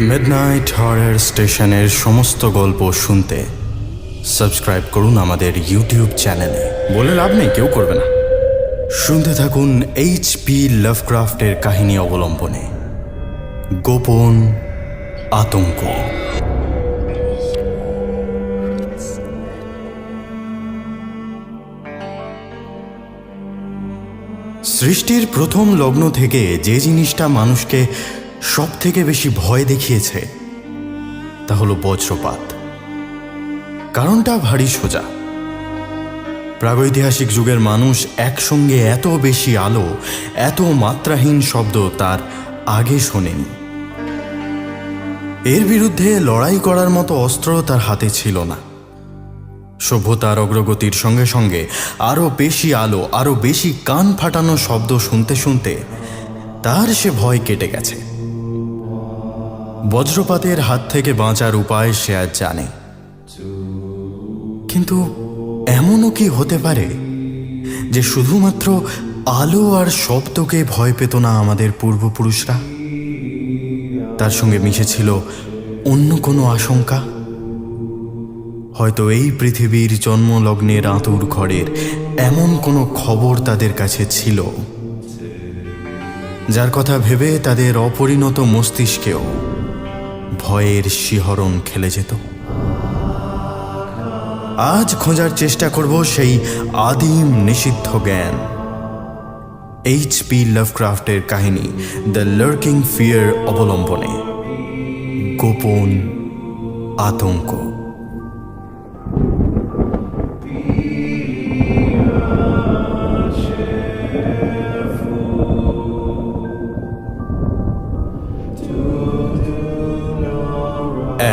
Midnight horror স্টেশনের সমস্ত গল্প শুনতে সাবস্ক্রাইব করুন আমাদের ইউটিউব চ্যানেলে। বলে লাভ নেই, কেউ করবে না। শুনতে থাকুন H.P. লাভক্রাফটের কাহিনী অবলম্বনে গোপন আতঙ্ক। সৃষ্টির প্রথম লগ্ন থেকে যে জিনিসটা মানুষকে সব থেকে বেশি ভয় দেখিয়েছে তা হলো বজ্রপাত। কারণটা ভারী সোজা। প্রাগৈতিহাসিক যুগের মানুষ একসঙ্গে এত বেশি আলো, এত মাত্রাহীন শব্দ তার আগে শোনেনি। এর বিরুদ্ধে লড়াই করার মতো অস্ত্র তার হাতে ছিল না। সভ্যতার অগ্রগতির সঙ্গে সঙ্গে আরও বেশি আলো, আরও বেশি কান ফাটানো শব্দ শুনতে শুনতে তার সে ভয় কেটে গেছে। বজ্রপাতের হাত থেকে বাঁচার উপায় সে আজ জানে। কিন্তু এমনও কি হতে পারে যে শুধুমাত্র আলো আর শব্দকে ভয় পেত না আমাদের পূর্বপুরুষরা? তার সঙ্গে মিশেছিল অন্য কোনো আশঙ্কা। হয়তো এই পৃথিবীর জন্মলগ্নের আঁতুর ঘরের এমন কোনো খবর তাদের কাছে ছিল যার কথা ভেবে তাদের অপরিণত মস্তিষ্কেও ভয়ের শিহরণ খেলে যেত। আজ খোঁজার চেষ্টা করব সেই আদিম নিষিদ্ধ জ্ঞান। H.P. লাভক্রাফটের কাহিনী দ্য লার্কিং ফিয়ার অবলম্বনে গোপন আতঙ্ক।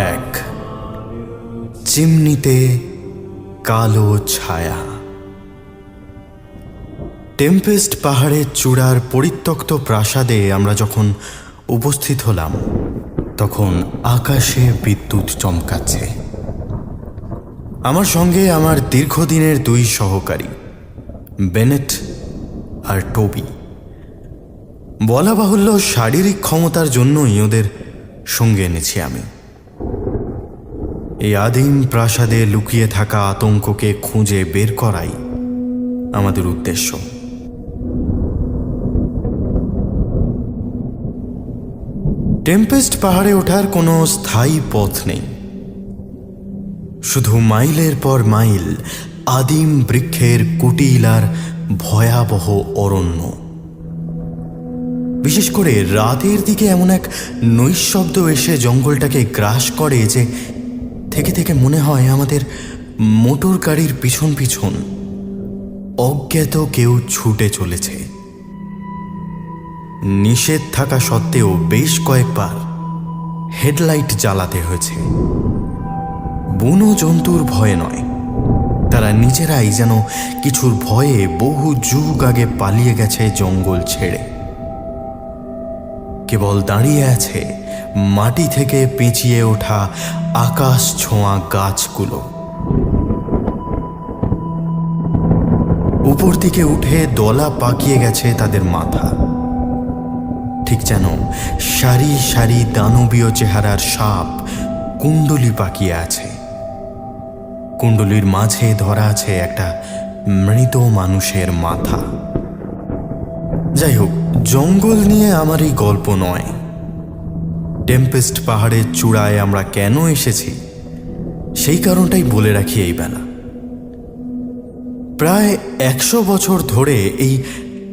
এক, চিমনিতে কালো ছায়া। টেম্পেস্ট পাহাড়ের চূড়ার পরিত্যক্ত প্রাসাদে আমরা যখন উপস্থিত হলাম তখন আকাশে বিদ্যুৎ চমকাচ্ছে। আমার সঙ্গে আমার দীর্ঘদিনের দুই সহকারী বেনেট আর টোবি। বলা বাহুল্য শারীরিক ক্ষমতার জন্যই ওদের সঙ্গে এনেছি আমি। এই আদিম প্রাসাদে লুকিয়ে থাকা আতঙ্ককে খুঁজে বের করাই আমাদের উদ্দেশ্য। টেম্পেস্ট পাহাড়ে ওঠার কোনো স্থায়ী পথ নেই, শুধু মাইলের পর মাইল আদিম বৃক্ষের কুটিল আর ভয়াবহ অরণ্য। বিশেষ করে রাতের দিকে এমন এক নৈঃশব্দ এসে জঙ্গলটাকে গ্রাস করে যে থেকে থেকে মনে হয় আমাদের মোটর গাড়ির পিছন পিছন অজ্ঞাত কেউ ছুটে চলেছে। নিষেধ থাকা সত্ত্বেও বেশ কয়েকবার হেডলাইট জ্বালাতে হয়েছে। বুনো জন্তুর ভয়ে নয়, তারা নিজেরাই যেন কিছুর ভয়ে বহু যুগ আগে পালিয়ে গেছে জঙ্গল ছেড়ে। কেবল দাঁড়িয়ে আছে মাটি থেকে পেঁচিয়ে ওঠা আকাশ ছোঁয়া গাছগুলো। উপর দিকে উঠে দলা পাকিয়ে গেছে তাদের মাথা, ঠিক যেন সারি সারি দানবীয় চেহারার সাপ কুণ্ডলী পাকিয়ে আছে। কুণ্ডলীর মাঝে ধরা আছে একটা মৃত মানুষের মাথা। যাই হোক, জঙ্গল নিয়ে আমার এই গল্প নয়। টেম্পেস্ট পাহাড়ের চূড়ায় আমরা কেন এসেছি সেই কারণটাই বলে রাখি এই বেলা। প্রায় 100 বছর ধরে এই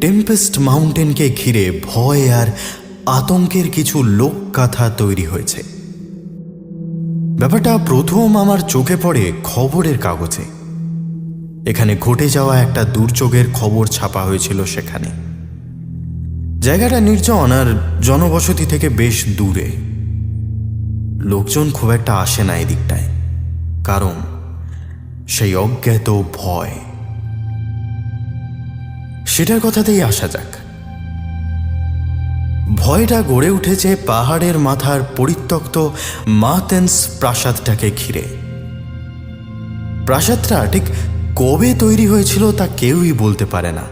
টেম্পেস্ট মাউন্টেনকে ঘিরে ভয় আর আতঙ্কের কিছু লোকগাথা তৈরি হয়েছে। ব্যাপারটা প্রথম আমার চোখে পড়ে খবরের কাগজে। এখানে ঘটে যাওয়া একটা দুর্যোগের খবর ছাপা হয়েছিল সেখানে। জায়গাটা নির্জন আর জনবসতি থেকে বেশ দূরে। লোকজন খুব একটা আসে না এদিকটায়, কারণ সেই অজ্ঞাত ভয়। সেটার কথাতেই আসা যাক। ভয়টা গড়ে উঠেছে পাহাড়ের মাথার পরিত্যক্ত মার্টেন্স প্রাসাদটাকে ঘিরে। প্রাসাদটা ঠিক কবে তৈরি হয়েছিল তা কেউই বলতে পারে না,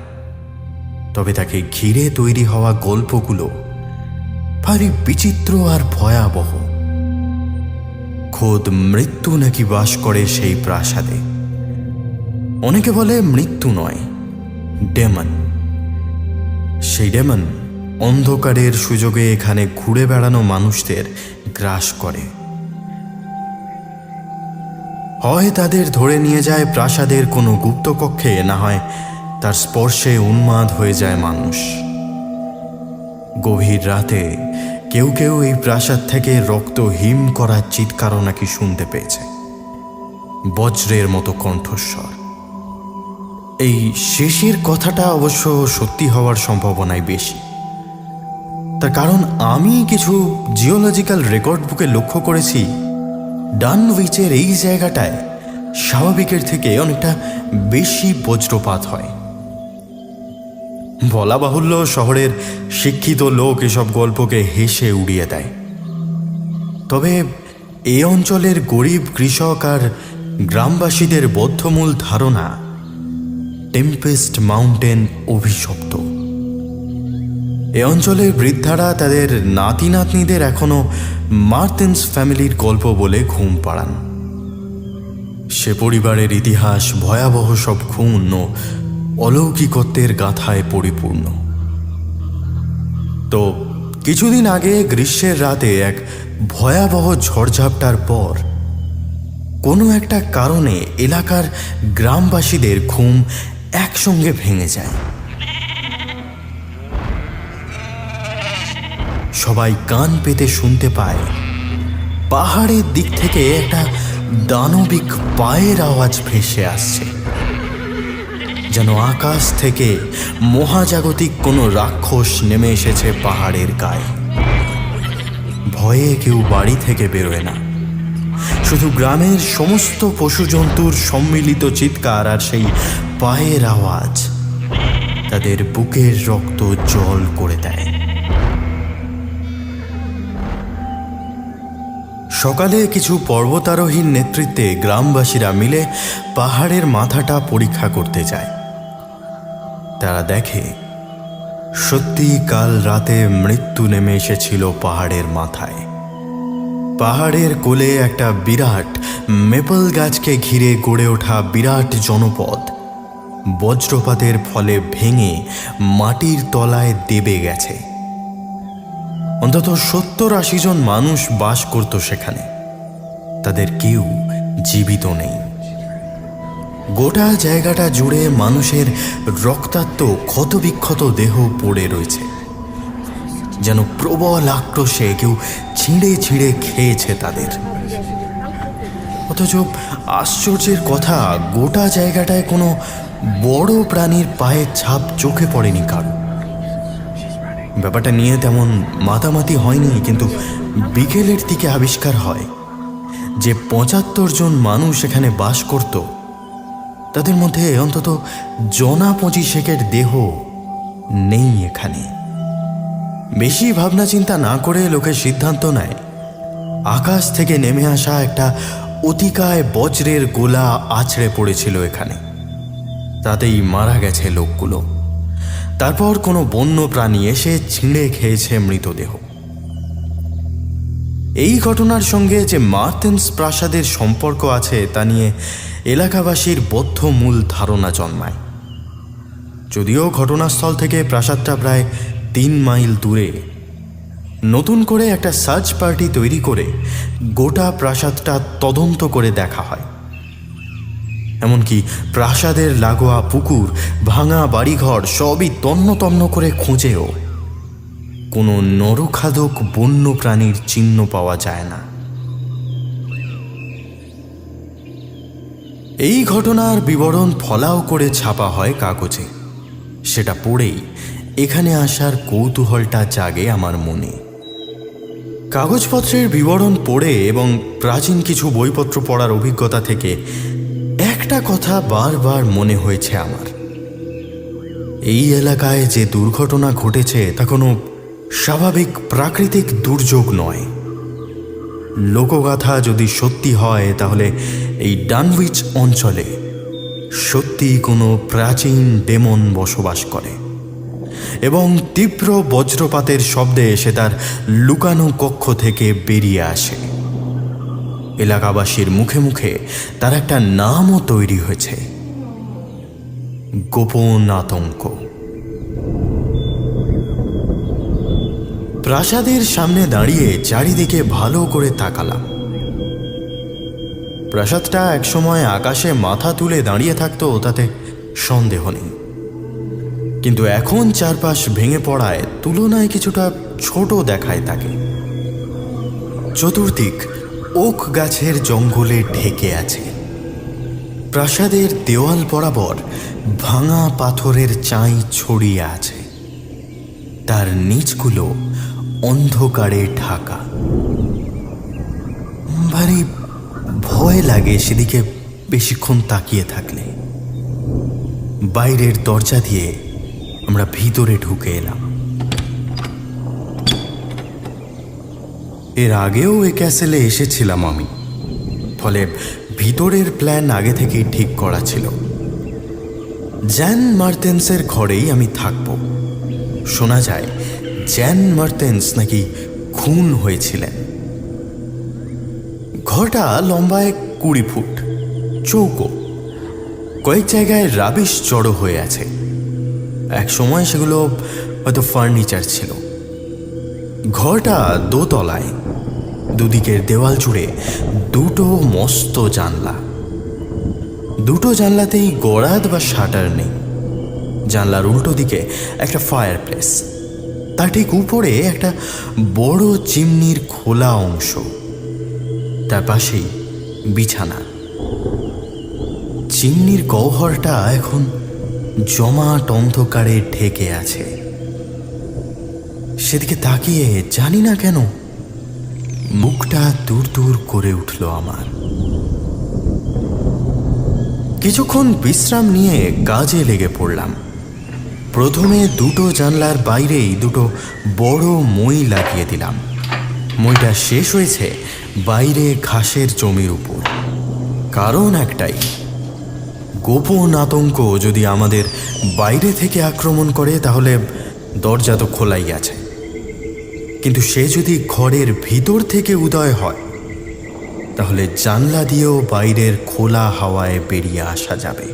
তবে তাকে ঘিরে তৈরি হওয়া গল্পগুলো ভারী বিচিত্র আর ভয়াবহ। খোদ মৃত্যু নাকি বাস করে সেই প্রাসাদে। অনেকে বলে মৃত্যু নয়, ডেমন। সেই ডেমন অন্ধকারের সুযোগে এখানে ঘুরে বেড়ানো মানুষদের গ্রাস করে। হয় তাদের ধরে নিয়ে যায় প্রাসাদের কোনো গুপ্তকক্ষে, না হয় তার স্পর্শে উন্মাদ হয়ে যায় মানুষ। গভীর রাতে কেউ কেউ এই প্রাসাদ থেকে রক্ত হিম করার চিৎকারও নাকি শুনতে পেয়েছে, বজ্রের মতো কণ্ঠস্বর। এই শেষের কথাটা অবশ্য সত্যি হওয়ার সম্ভাবনাই বেশি। তার কারণ আমি কিছু জিওলজিক্যাল রেকর্ড বুকে লক্ষ্য করেছি, ডানউইচের এই জায়গাটায় স্বাভাবিকের থেকে অনেকটা বেশি বজ্রপাত হয়। বলা বাহুল্য, শহরের শিক্ষিত লোক এসব গল্পকে হেসে উড়িয়ে দেয়। তবে এই অঞ্চলের গরিব কৃষক আর গ্রামবাসীদের বদ্ধমূল ধারণা টেম্পেস্ট মাউন্টেন অভিশপ্ত। এ অঞ্চলের বৃদ্ধারা তাদের নাতি নাতনিদের এখনো মার্টেন্স ফ্যামিলির গল্প বলে ঘুম পাড়ান। সে পরিবারের ইতিহাস ভয়াবহ সব খুন ও অলৌকিকত্বের গাথায় পরিপূর্ণ। তো কিছুদিন আগে গ্রীষ্মের রাতে এক ভয়াবহ ঝড়ঝাপটার পর কোনো একটা কারণে এলাকার গ্রামবাসীদের ঘুম একসঙ্গে ভেঙে যায়। সবাই কান পেতে শুনতে পায় পাহাড়ের দিক থেকে একটা দানবিক পায়ের আওয়াজ ভেসে আসছে, যেন আকাশ থেকে মহাজাগতিক কোনো রাক্ষস নেমে এসেছে পাহাড়ের গায়ে। ভয়ে কেউ বাড়ি থেকে বেরোয় না, শুধু গ্রামের সমস্ত পশুজন্তুর সম্মিলিত চিৎকার আর সেই পায়ের আওয়াজ তাদের বুকের রক্ত জল করে দেয়। সকালে কিছু পর্বতারোহীর নেতৃত্বে গ্রামবাসীরা মিলে পাহাড়ের মাথাটা পরীক্ষা করতে যায়। তারা দেখে সত্যি কাল রাতে মৃত্যু নেমে এসেছিল পাহাড়ের মাথায়। পাহাড়ের কোলে একটা বিরাট মেপল গাছকে ঘিরে গড়ে ওঠা বিরাট জনপদ বজ্রপাতের ফলে ভেঙে মাটির তলায় দেবে গেছে। অন্তত 70-80 জন মানুষ বাস করত সেখানে, তাদের কেউ জীবিত নেই। গোটা জায়গাটা জুড়ে মানুষের রক্তাক্ত ক্ষতবিক্ষত দেহ পড়ে রয়েছে, যেন প্রবল আক্রোশে কেউ ছিঁড়ে ছিঁড়ে খেয়েছে তাদের। অথচ আশ্চর্যের কথা, গোটা জায়গাটায় কোনো বড় প্রাণীর পায়ের ছাপ চোখে পড়েনি কারো। ব্যাপারটা নিয়ে তেমন মাতামাতি হয়নি, কিন্তু বিকেলের দিকে আবিষ্কার হয় যে 75 জন মানুষ এখানে বাস করত, তাদের মধ্যে অন্তত জনা 25 দেহ নেই এখানে। বেশি ভাবনা চিন্তা না করে লোকের সিদ্ধান্ত নেয় আকাশ থেকে নেমে আসা একটা অতিকায় বজ্রের গোলা আছড়ে পড়েছিল এখানে, তাতেই মারা গেছে লোকগুলো। তারপর কোনো বন্য প্রাণী এসে ছিঁড়ে খেয়েছে মৃতদেহ। এই ঘটনার সঙ্গে যে মার্টেন্স প্রাসাদের সম্পর্ক আছে তা নিয়ে এলাকাবাসীর বদ্ধ মূল ধারণা জন্মায়। যদিও ঘটনাস্থল থেকে প্রাসাদটা প্রায় 3 মাইল দূরে, নতুন করে একটা সার্চ পার্টি তৈরি করে গোটা প্রাসাদটা তদন্ত করে দেখা হয়। এমনকি প্রাসাদের লাগোয়া পুকুর, ভাঙা বাড়িঘর সবই তন্ন তন্ন করে খুঁজেও কোনো নরখাদক বন্য প্রাণীর চিহ্ন পাওয়া যায় না। এই ঘটনার বিবরণ ফলাও করে ছাপা হয় কাগজে। সেটা পড়েই এখানে আসার কৌতূহলটা জাগে আমার মনে। কাগজপত্রের বিবরণ পড়ে এবং প্রাচীন কিছু বইপত্র পড়ার অভিজ্ঞতা থেকে একটা কথা বারবার মনে হয়েছে আমার। এই এলাকায় যে দুর্ঘটনা ঘটেছে তা কোনো স্বাভাবিক প্রাকৃতিক দুর্যোগ নয়। লোকগাথা যদি সত্যি হয় তাহলে এই ডানউইচ অঞ্চলে সত্যিই কোনো প্রাচীন ডেমন বসবাস করে এবং তীব্র বজ্রপাতের শব্দে সে তার লুকানো কক্ষ থেকে বেরিয়ে আসে। এলাকাবাসীর মুখে মুখে তার একটা নামও তৈরি হয়েছে, গোপন আতঙ্ক। প্রাসাদের সামনে দাঁড়িয়ে চারিদিকে ভালো করে তাকালাম। প্রাসাদটা একসময় আকাশে মাথা তুলে দাঁড়িয়ে থাকতো, তাতে সন্দেহ নেই। কিন্তু এখন চারপাশ ভেঙে পড়ায় তুলনায় কিছুটা ছোট দেখায় তাকে। চতুর্দিক ওক গাছের জঙ্গলে ঢেকে আছে। প্রাসাদের দেওয়াল বরাবর ভাঙা পাথরের চাই ছড়িয়ে আছে, তার নিচগুলো অন্ধকারে ঢাকা। ভারী ভয় লাগে সেদিকে বেশিক্ষণ তাকিয়ে থাকলে। বাইরের দরজা দিয়ে আমরা ভিতরে ঢুকে এলাম। এর আগেও এ ক্যাসেলে এসেছিলাম আমি, ফলে ভিতরের প্ল্যান আগে থেকেই ঠিক করা ছিল। জ্যান মার্তেন্সের ঘরেই আমি থাকব। শোনা যায় জ্যান মার্তেন্স নাকি খুন হয়েছিলেন। ঘরটা লম্বায় 20 ফুট, চৌকো। কয়েক জায়গায় রাবিশ জড়ো হয়ে আছে। এক সময় সেগুলো হয়তো ফার্নিচার ছিল। ঘরটা দোতলায়, দুদিকের দেওয়াল জুড়ে দুটো মস্ত জানলা। দুটো জানলাতেই গড়াদ বা শাটার নেই। জানলার উল্টো দিকে একটা ফায়ার প্লেস, তার ঠিক উপরে একটা বড় চিমনির খোলা অংশ, তার পাশেই বিছানা। চিমনির গহ্বরটা এখন জমাট অন্ধকারে ঢেকে আছে। সেদিকে তাকিয়ে জানি না কেন মুখটা দূর দূর করে উঠল আমার। কিছুক্ষণ বিশ্রাম নিয়ে কাজে লেগে পড়লাম। প্রথমে দুটো জানলার বাইরেই দুটো বড় মই লাগিয়ে দিলাম। মইটা শেষ হয়েছে বাইরে ঘাসের জমির উপর। কারণ একটাই, গোপন আতঙ্ক যদি আমাদের বাইরে থেকে আক্রমণ করে তাহলে দরজা তো খোলাই আছে, কিন্তু সে যদি ঘরের ভিতর থেকে উদয় হয় তাহলে জানলা দিয়েও বাইরের খোলা হাওয়ায় বেরিয়ে আসা যাবে।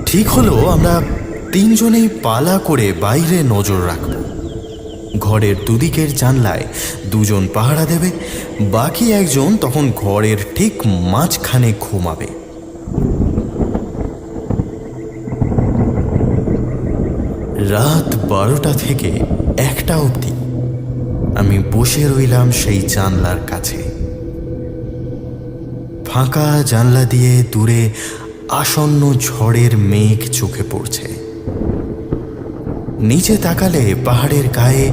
ঠিক হলো, আমরা তিনজনেই পালা করে বাইরে নজর রাখব। ঘরের দুদিকের জানলায় দুজন পাহারা দেবে, বাকি একজন তখন ঘরের ঠিক মাঝখানে ঘুমাবে। রাত 12টা থেকে 1টা অবধি আমি বসে রইলাম সেই জানলার কাছে। ফাঁকা জানলা দিয়ে দূরে আসন্ন ঝড়ের মেঘ চোখে পড়ছে। নিচে তাকালে পাহাড়ের গায়ে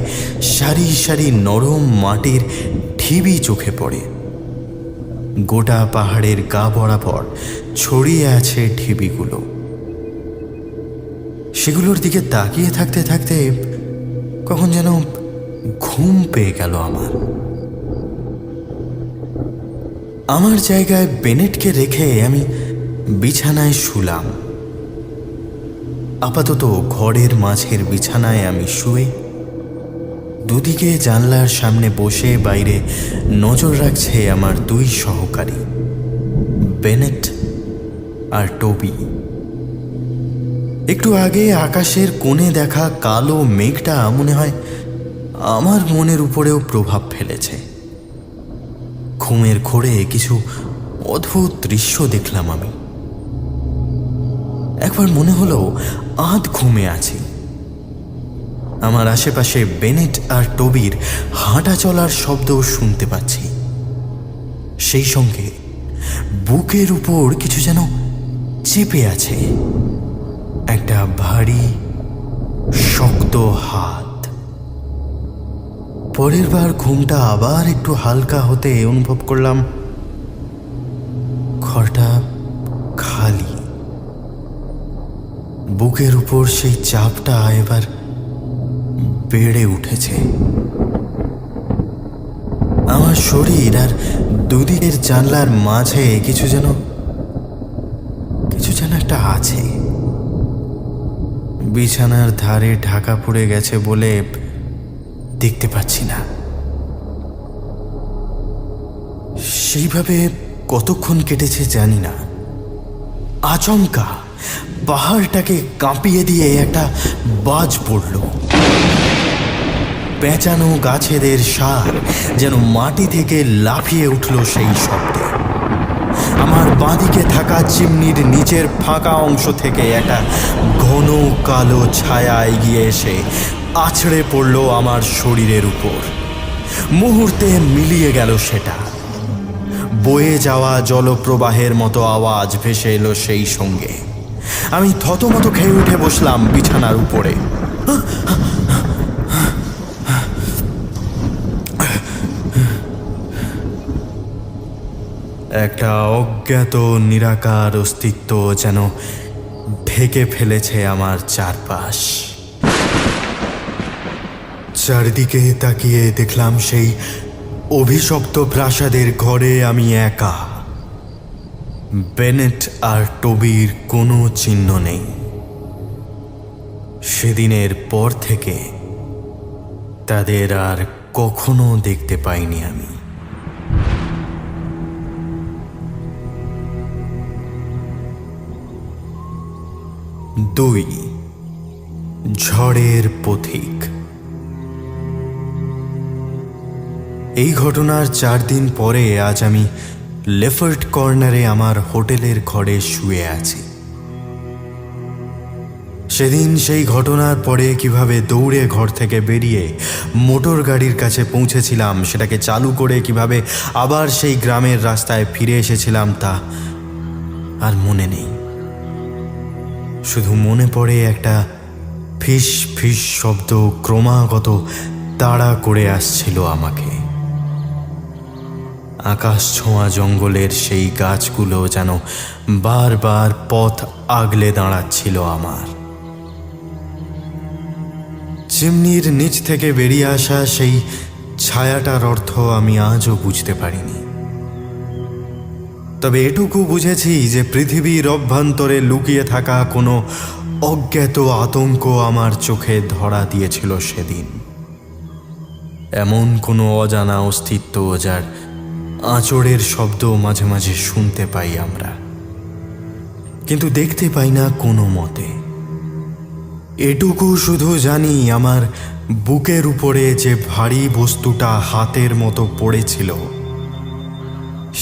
সারি সারি নরম মাটির ঢিবি চোখে পড়ে। গোটা পাহাড়ের গা বরাবর ছড়িয়ে আছে ঢিবিগুলো। সেগুলোর দিকে তাকিয়ে থাকতে থাকতে কখন যেন ঘুম পেয়ে গেল আমার জায়গায় বেনেটকে রেখে আমি বিছানায় শুলাম। আপাতত ঘরের মাঝের বিছানায় আমি শুয়ে দুদিকে জানলার সামনে বসে বাইরে নজর রাখছে আমার দুই সহকারী, বেনেট আর টোবি। একটু আগে আকাশের কোণে দেখা কালো মেঘটা মনে হয় আমার মনের উপরেও প্রভাব ফেলেছে। ঘুমের ঘোরে কিছু অদ্ভুত দৃশ্য দেখলাম আমি। একবার মনে হলো আধ ঘুমে আছি। আমার আশেপাশে বেনেট আর টোবির হাঁটা চলার শব্দও শুনতে পাচ্ছি। সেই সঙ্গে বুকের উপর কিছু যেন চেপে আছে, একটা ভারী শক্ত হাত। পরের বার ঘুমটা আবার একটু হালকা হতে অনুভব করলাম ঘরটা খালি। বুকের উপর সেই চাপটা এবার বেড়ে উঠেছে। আমার শরীর আর দুদিকের জানলার মাঝে কিছু যেন একটা আছে। বিছানার ধারে ঢাকা পড়ে গেছে বলে দেখতে পাচ্ছি না, সেইভাবে কতক্ষণ কেটেছে জানি না। আচমকা পাহাড়টাকে কাঁপিয়ে দিয়ে একটা বাজ পড়ল। পেঁচানো গাছেদের সার যেন মাটি থেকে লাফিয়ে উঠল সেই শব্দে। আমার বাঁদিকে থাকা চিমনির নিচের ফাঁকা অংশ থেকে একটা ঘন কালো ছায়া এগিয়ে এসে আছড়ে পড়ল আমার শরীরের উপর। মুহূর্তে মিলিয়ে গেল সেটা। বয়ে যাওয়া জলপ্রবাহের মতো আওয়াজ ভেসে এলো সেই সঙ্গে। আমি থতমত খেয়ে উঠে বসলাম বিছানার উপরে। একটা অজ্ঞাত নিরাকার অস্তিত্ব যেন ঢেকে ফেলেছে আমার চারপাশ। চারিদিকে তাকিয়ে দেখলাম সেই অভিশপ্ত প্রাসাদের ঘরে আমি একা। বেনেট আর টবির কোনো চিহ্ন নেই। সেদিনের পর থেকে তাদের আর কখনো দেখতে পাইনি আমি। 2 ঝড়ের পথিক। এই ঘটনার 4 দিন পরে আজ আমি লেফার্ট কর্নারে আমার হোটেলের ঘরে শুয়ে আছি। সেদিন সেই ঘটনার পরে কিভাবে দৌড়ে ঘর থেকে বেরিয়ে মোটর গাড়ির কাছে পৌঁছেছিলাম, সেটাকে চালু করে কিভাবে আবার সেই গ্রামের রাস্তায় ফিরে এসেছিলাম তা আর মনে নেই। শুধু মনে পড়ে একটা ফিস ফিস শব্দ ক্রমাগত তাড়া করে আসছিল আমাকে। আকাশ ছোঁয়া জঙ্গলের সেই গাছগুলো যেন বারবার পথ আগলে দাঁড়াচ্ছিল আমার। চিমনির নিচ থেকে বেরিয়ে আসা সেই ছায়াটার অর্থ আমি আজও বুঝতে পারিনি। তবে এটুকু বুঝেছি যে পৃথিবীর অভ্যন্তরে লুকিয়ে থাকা কোনো অজ্ঞাত আতঙ্ক আমার চোখে ধরা দিয়েছিল সেদিন। এমন কোনো অজানা অস্তিত্ব যার আঁচড়ের শব্দ মাঝে মাঝে শুনতে পাই আমরা, কিন্তু দেখতে পাই না কোনো মতে। এটুকু শুধু জানি আমার বুকের উপরে যে ভারী বস্তুটা হাতের মতো পড়েছিল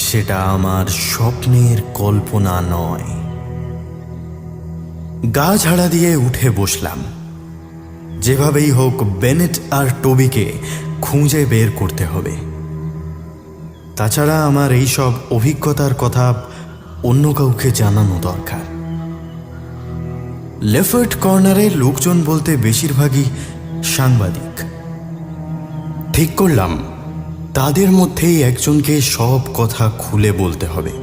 সেটা আমার স্বপ্নের কল্পনা নয়। গা ঝাড়া দিয়ে উঠে বসলাম। যেভাবেই হোক বেনেট আর টবিকে খুঁজে বের করতে হবে। তাছাড়া আমার এইসব অভিজ্ঞতার কথা অন্য কাউকে জানানো দরকার। লেফার্ট কর্নারে লোকজন বলতে বেশিরভাগই সাংবাদিক। ঠিক করলাম তাদের মধ্যেই একজনকে সব কথা খুলে বলতে হবে।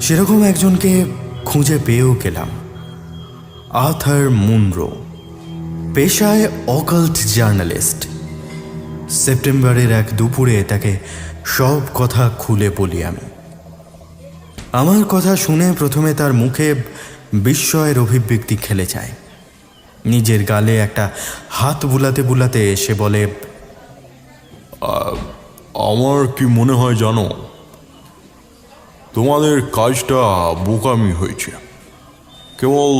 সেরকম একজনকে খুঁজে পেয়েও গেলাম। আর্থার মুনরো, পেশায় অকাল্ট জার্নালিস্ট। সেপ্টেম্বরের এক দুপুরে তাকে সব কথা খুলে বলি আমি। আমার কথা শুনে প্রথমে তার মুখে বিস্ময়ের অভিব্যক্তি খেলে যায়। নিজের গালে একটা হাত বুলাতে বুলাতে সে বলে, আমার কি মনে হয় জানো, তোমাদের কাজটা বোকামি হয়েছে। কেবল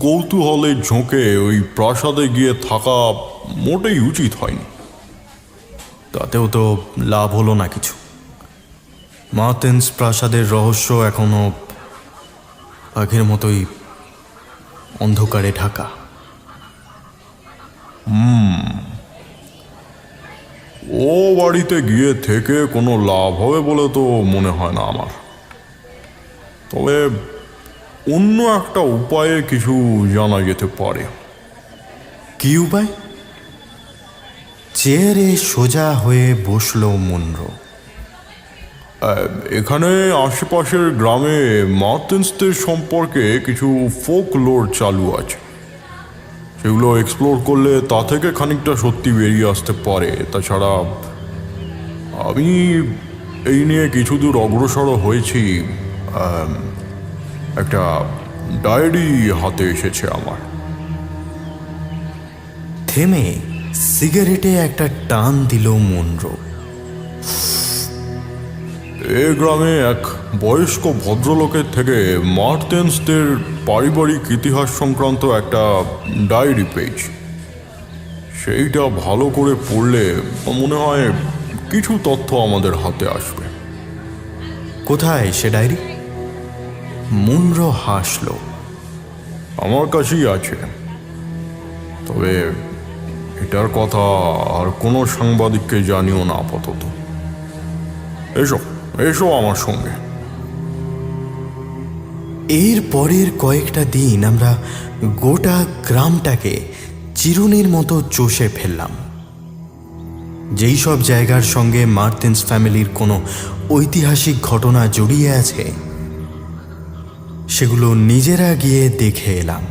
কৌতূহলে ঝোঁকে ওই প্রাসাদে গিয়ে থাকা মোটেই উচিত হয়নি। তাতেও তো লাভ হলো না কিছু। মার্টেন্স প্রাসাদের রহস্য এখনো আগের মতোই অন্ধকারে ঢাকা। ও বাড়িতে গিয়ে থেকে কোনো লাভ হবে বলে তো মনে হয় না আমার। তবে অন্য একটা উপায়ে কিছু জানা যেতে পারে। কি উপায়? চেয়ারে সোজা হয়ে বসলো মুনরো। এখানে আশেপাশের গ্রামে মার্টেন্সদের সম্পর্কে কিছু ফোক লোর চালু আছে। সেগুলো এক্সপ্লোর করলে তা থেকে খানিকটা সত্যি বেরিয়ে আসতে পারে। তাছাড়া আমি এই নিয়ে কিছু দূর অগ্রসর হয়েছি। একটা ডায়েরি হাতে এসেছে আমার। থেমে সিগারেটে একটা টান দিল মুনরো। এ গ্রামে এক বয়স্ক ভদ্রলোকের থেকে মার্টেন্সদের পারিবারিক ইতিহাস সংক্রান্ত একটা ডায়েরি পেয়েছি। সেইটা ভালো করে পড়লে মনে হয় কিছু তথ্য আমাদের হাতে আসবে। কোথায় সে ডায়েরি? মুনরো হাসল। আমার কাছেই আছে, তবে এটার কথা আর কোনো সাংবাদিককে জানিও না আপাতত। এসো এসো আমার সঙ্গে। এর পরের কয়েকটা দিন আমরা গোটা গ্রামটাকে চিরুনির মতো চষে ফেললাম। যেই সব জায়গার সঙ্গে মার্টেন্স ফ্যামিলির কোনো ঐতিহাসিক ঘটনা জড়িয়ে আছে সেগুলো নিজেরা গিয়ে দেখে এলাম।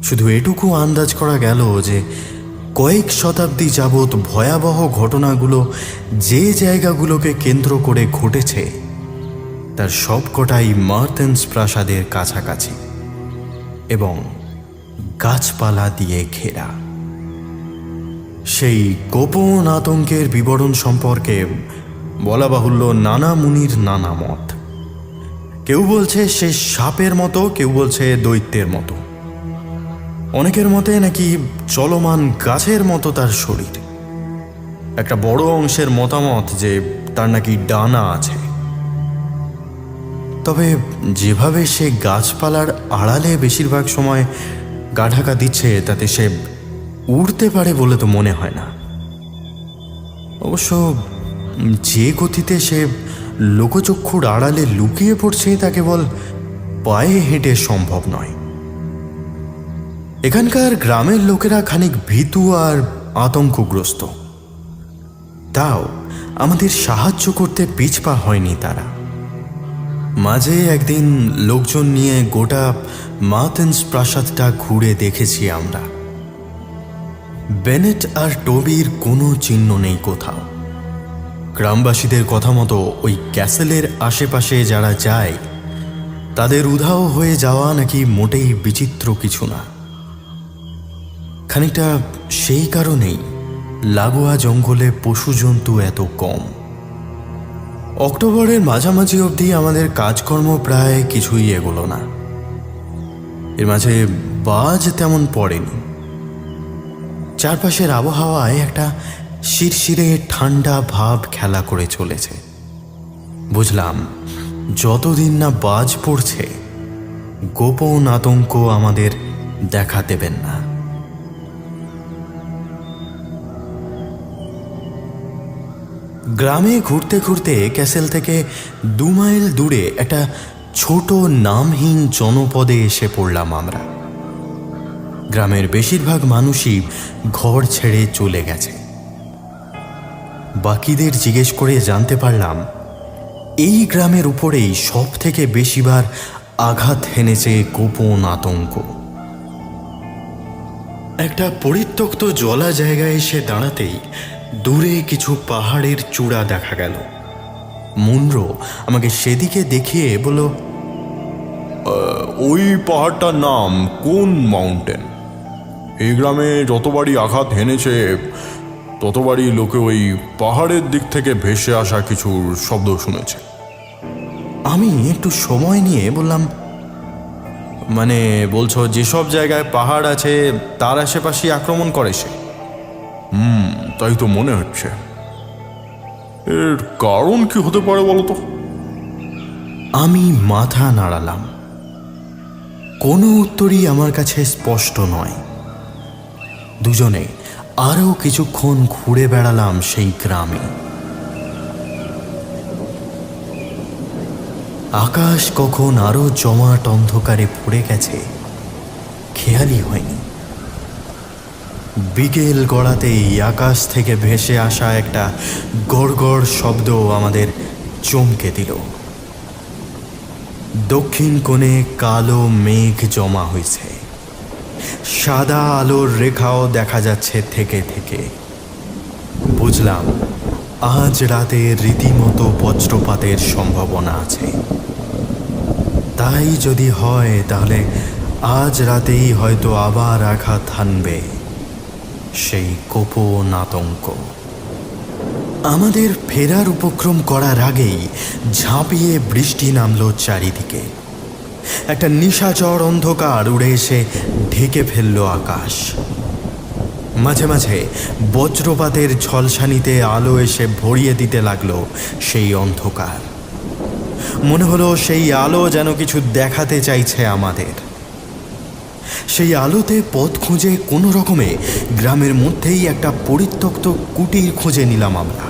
শুধু এটুকু আন্দাজ করা গেল যে কয়েক শতাব্দী যাবৎ ভয়াবহ ঘটনাগুলো যে জায়গাগুলোকে কেন্দ্র করে ঘটেছে তার সবকটাই মার্টেন্স প্রাসাদের কাছাকাছি এবং গাছপালা দিয়ে ঘেরা। সেই গোপন আতঙ্কের বিবরণ সম্পর্কে বলা বাহুল্য নানা মুনির নানা মত। কেউ বলছে সে সাপের মতো, কেউ বলছে দৈত্যের মতো, অনেকের মতে নাকি চলমান গাছের মতো তার শরীর। একটা বড় অংশের মতামত যে তার নাকি ডানা আছে। তবে যেভাবে সে গাছপালার আড়ালে বেশিরভাগ সময় গা ঢাকা দিচ্ছে তাতে সে উড়তে পারে বলে তো মনে হয় না। অবশ্য যে গতিতে সে লোকচক্ষুর আড়ালে লুকিয়ে পড়ছে তা কেবল পায়ে হেঁটে সম্ভব নয়। এখানকার গ্রামের লোকেরা খানিক ভীতু আর আতঙ্কগ্রস্ত, তাও আমাদের সাহায্য করতে পিছপা হয়নি তারা। মাঝে একদিন লোকজন নিয়ে গোটা মার্টেন্স প্রাসাদটা ঘুরে দেখেছি আমরা। বেনেট আর টোবির কোনো চিহ্ন নেই কোথাও। গ্রামবাসীদের কথা মতো ওই ক্যাসেলের আশেপাশে যারা যায় তাদের উধাও হয়ে যাওয়া নাকি মোটেই বিচিত্র কিছু না। খানিকটা সেই কারণেই লাগোয়া জঙ্গলে পশু জন্তু এত কম। অক্টোবরের মাঝামাঝি অবধি আমাদের কাজকর্ম প্রায় কিছুই এগোলো না। এর মাঝে বাজ তেমন পড়েনি। চারপাশের আবহাওয়ায় একটা শিরশিরে ঠান্ডা ভাব খেলা করে চলেছে। বুঝলাম যতদিন না বাজ পড়ছে গোপন আতঙ্ক আমাদের দেখা দেবেন না। গ্রামে ঘুরতে ঘুরতে ক্যাসেল থেকে 2 মাইল দূরে একটা ছোট নামহীন জনপদে এসে পড়লাম আমরা। গ্রামের বেশিরভাগ মানুষই ঘর ছেড়ে চলে গেছে। বাকিদের জিজ্ঞেস করে জানতে পারলাম এই গ্রামের উপরেই সব থেকে বেশিবার আঘাত হেনেছে গোপন আতঙ্ক। একটা পরিত্যক্ত জলা জায়গায় এসে দাঁড়াতেই দূরে কিছু পাহাড়ের চূড়া দেখা গেল। মুনরো আমাকে সেদিকে দেখিয়ে বলল, ওই পাহাড়টার নাম কোন মাউন্টেন। এই গ্রামে যতবারই আঘাত হেনেছে ততবারই লোকে ওই পাহাড়ের দিক থেকে ভেসে আসা কিছু শব্দ শুনেছে। আমি একটু সময় নিয়ে বললাম, মানে বলছো যেসব জায়গায় পাহাড় আছে তার আশেপাশে আক্রমণ করে সে? তাই তো মনে হচ্ছে। এর কারণ কি হতে পারে বলো তো? আমি মাথা নাড়ালাম। কোনো উত্তরই আমার কাছে স্পষ্ট নয়। দুজনে আরও কিছুক্ষণ ঘুরে বেড়ালাম সেই গ্রামে। আকাশ কখন আরো জমাট অন্ধকারে পড়ে গেছে খেয়ালই হয়নি। বিকেল গড়াতেই আকাশ থেকে ভেসে আসা একটা গড়গড় শব্দ আমাদের চমকে দিল। দক্ষিণ কোণে কালো মেঘ জমা হয়েছে, সাদা আলোর রেখাও দেখা যাচ্ছে থেকে থেকে। বুঝলাম আজ রাতে রীতিমতো বজ্রপাতের সম্ভাবনা আছে। তাই যদি হয় তাহলে আজ রাতেই হয়তো আবার আঘাত হানবে সেই গোপন আতঙ্ক। আমাদের ফেরার উপক্রম করার আগেই ঝাঁপিয়ে বৃষ্টি নামলো চারিদিকে। একটা নিশাচর অন্ধকার উড়ে এসে ঢেকে ফেলল আকাশ। মাঝে মাঝে বজ্রপাতের ঝলসানিতে আলো এসে ভরিয়ে দিতে লাগলো সেই অন্ধকার। মনে হলো সেই আলো যেন কিছু দেখাতে চাইছে আমাদের। সেই আলোতে পথ খুঁজে কোনো রকমে গ্রামের মধ্যেই একটা পরিত্যক্ত কুটির খুঁজে নিলাম আমরা।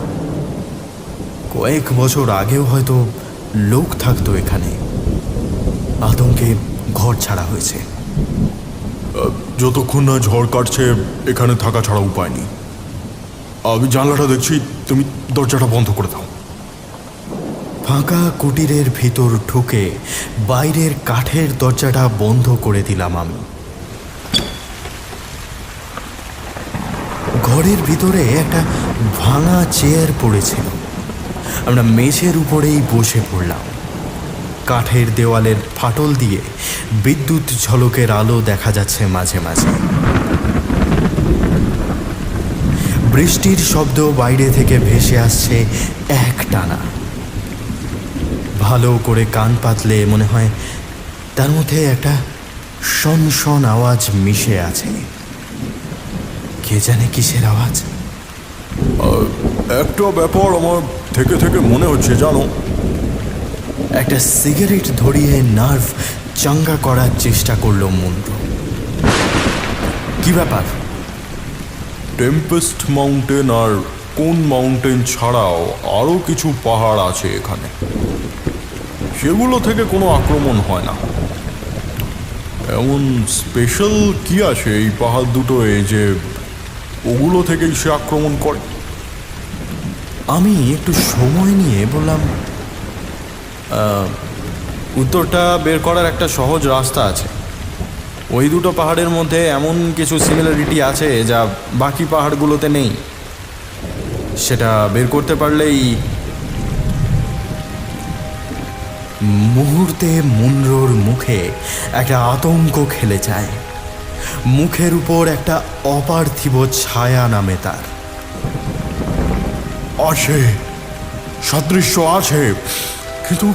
কয়েক বছর আগেও হয়তো লোক থাকতো এখানে, আতঙ্কে ঘর ছাড়া হয়েছে। যতক্ষণ না ঝড় কাটছে এখানে থাকা ছাড়া উপায় নেই। আমি জানলাটা দেখছি, তুমি দরজাটা বন্ধ করে দাও। ফাঁকা কুটিরের ভিতর ঢুকে বাইরের কাঠের দরজাটা বন্ধ করে দিলাম আমি। ঘরের ভিতরে একটা ভাঙা চেয়ার পড়েছিল। আমরা মেঝের উপরেই বসে পড়লাম। কাঠের দেওয়ালের ফাটল দিয়ে বিদ্যুৎ ঝলকের আলো দেখা যাচ্ছে মাঝে মাঝে। বৃষ্টির শব্দ বাইরে থেকে ভেসে আসছে এক টানা। ভালো করে কান পাতলে মনে হয় তার মধ্যে একটা শন শন আওয়াজ মিশে আছে। কে জানে কিসের আওয়াজ? একটা ব্যাপার আমার থেকে থেকে মনে হচ্ছে জানো। একটা সিগারেট ধরিয়ে নার্ভ চাঙ্গা করার চেষ্টা করলো মুন্ডু। কি ব্যাপার? টেম্পেস্ট মাউন্টেন আর কোন মাউন্টেন ছাড়াও আরও কিছু পাহাড় আছে এখানে, সেগুলো থেকে কোনো আক্রমণ হয় না। এমন স্পেশাল কি আছে এই পাহাড় দুটোয় যে ওগুলো থেকেই সে আক্রমণ করে? আমি একটু সময় নিয়ে বললাম, উত্তরটা বের করার একটা সহজ রাস্তা আছে। ওই দুটো পাহাড়ের মধ্যে এমন কিছু সিমিলারিটি আছে যা বাকি পাহাড়গুলোতে নেই। সেটা বের করতে পারলেই। মুহূর্তে মুন্ড্রোর মুখে একটা আতঙ্ক খেলে যায়। মুখের উপর একটা অপার্থিব ছায়া নামে তার। আছে, সাদৃশ্য আছে, কিন্তু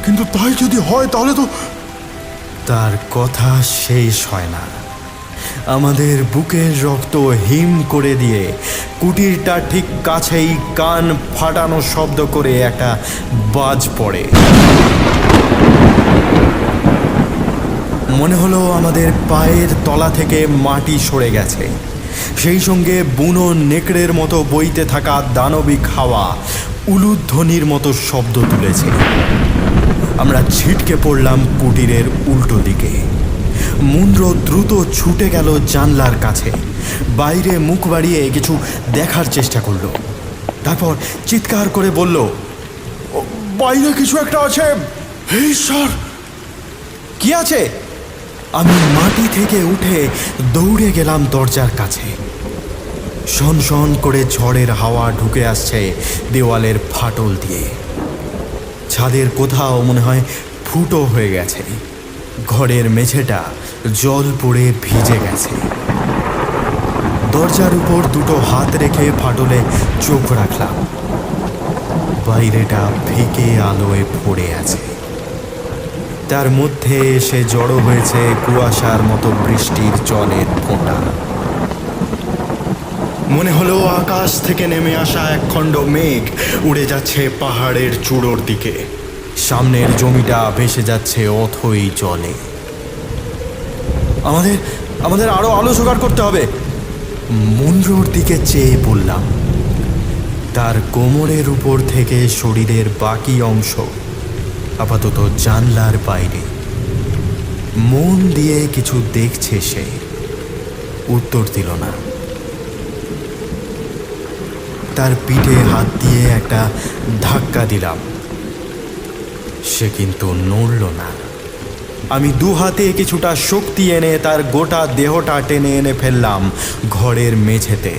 কিন্তু তাই যদি হয় তাহলে তো। তার কথা শেষ হয় না। আমাদের বুকের রক্ত হিম করে দিয়ে কুটিরটা ঠিক কাছেই কান ফাটানো শব্দ করে একটা বাজ পড়ে। মনে হলো আমাদের পায়ের তলা থেকে মাটি সরে গেছে। সেই সঙ্গে বুনো নেকড়ের মতো বইতে থাকা দানবিক হাওয়া উলুধ্বনির মতো শব্দ তুলেছে। আমরা ছিটকে পড়লাম কুটিরের উল্টো দিকে। মুন্ড্র দ্রুত ছুটে গেল জানলার কাছে। বাইরে মুখ বাড়িয়ে কিছু দেখার চেষ্টা করলো। তারপর চিৎকার করে বলল, বাইরে কিছু একটা আছে। হে ঈশ্বর! কি আছে? আমি মাটি থেকে উঠে দৌড়ে গেলাম দরজার কাছে। শন শন করে ঝড়ের হাওয়া ঢুকে আসছে দেওয়ালের ফাটল দিয়ে। ছাদের কোথাও মনে হয় ফুটো হয়ে গেছে। ঘরের মেঝেটা জল পড়ে ভিজে গেছে। দরজার উপর দুটো হাত রেখে ফাটলে চোখ রাখলাম। বাইরেটা ফিকে আলোয় ভরে আছে। তার মধ্যে এসে জড়ো হয়েছে কুয়াশার মতো বৃষ্টির জলের ফোঁটা। মনে হলো আকাশ থেকে নেমে আসা এক খণ্ড মেঘ উড়ে যাচ্ছে পাহাড়ের চূড়োর দিকে। সামনের জমিটা ভেসে যাচ্ছে অথই জলে। আমাদের আমাদের আরো আলো জোগাড় করতে হবে। মুন্ড্রোর দিকে চেয়ে বললাম। তার কোমরের উপর থেকে শরীরের বাকি অংশ আপাতত জানলার বাইরে। মন দিয়ে কিছু দেখছে সে। উত্তর দিল না। তার পিঠে হাত দিয়ে একটা ধাক্কা দিলাম। সে কিন্তু নড়ল না। আমি দু হাতে কিছুটা শক্তি এনে তার গোটা দেহটা টেনে এনে ফেললাম ঘরের মেঝেতে।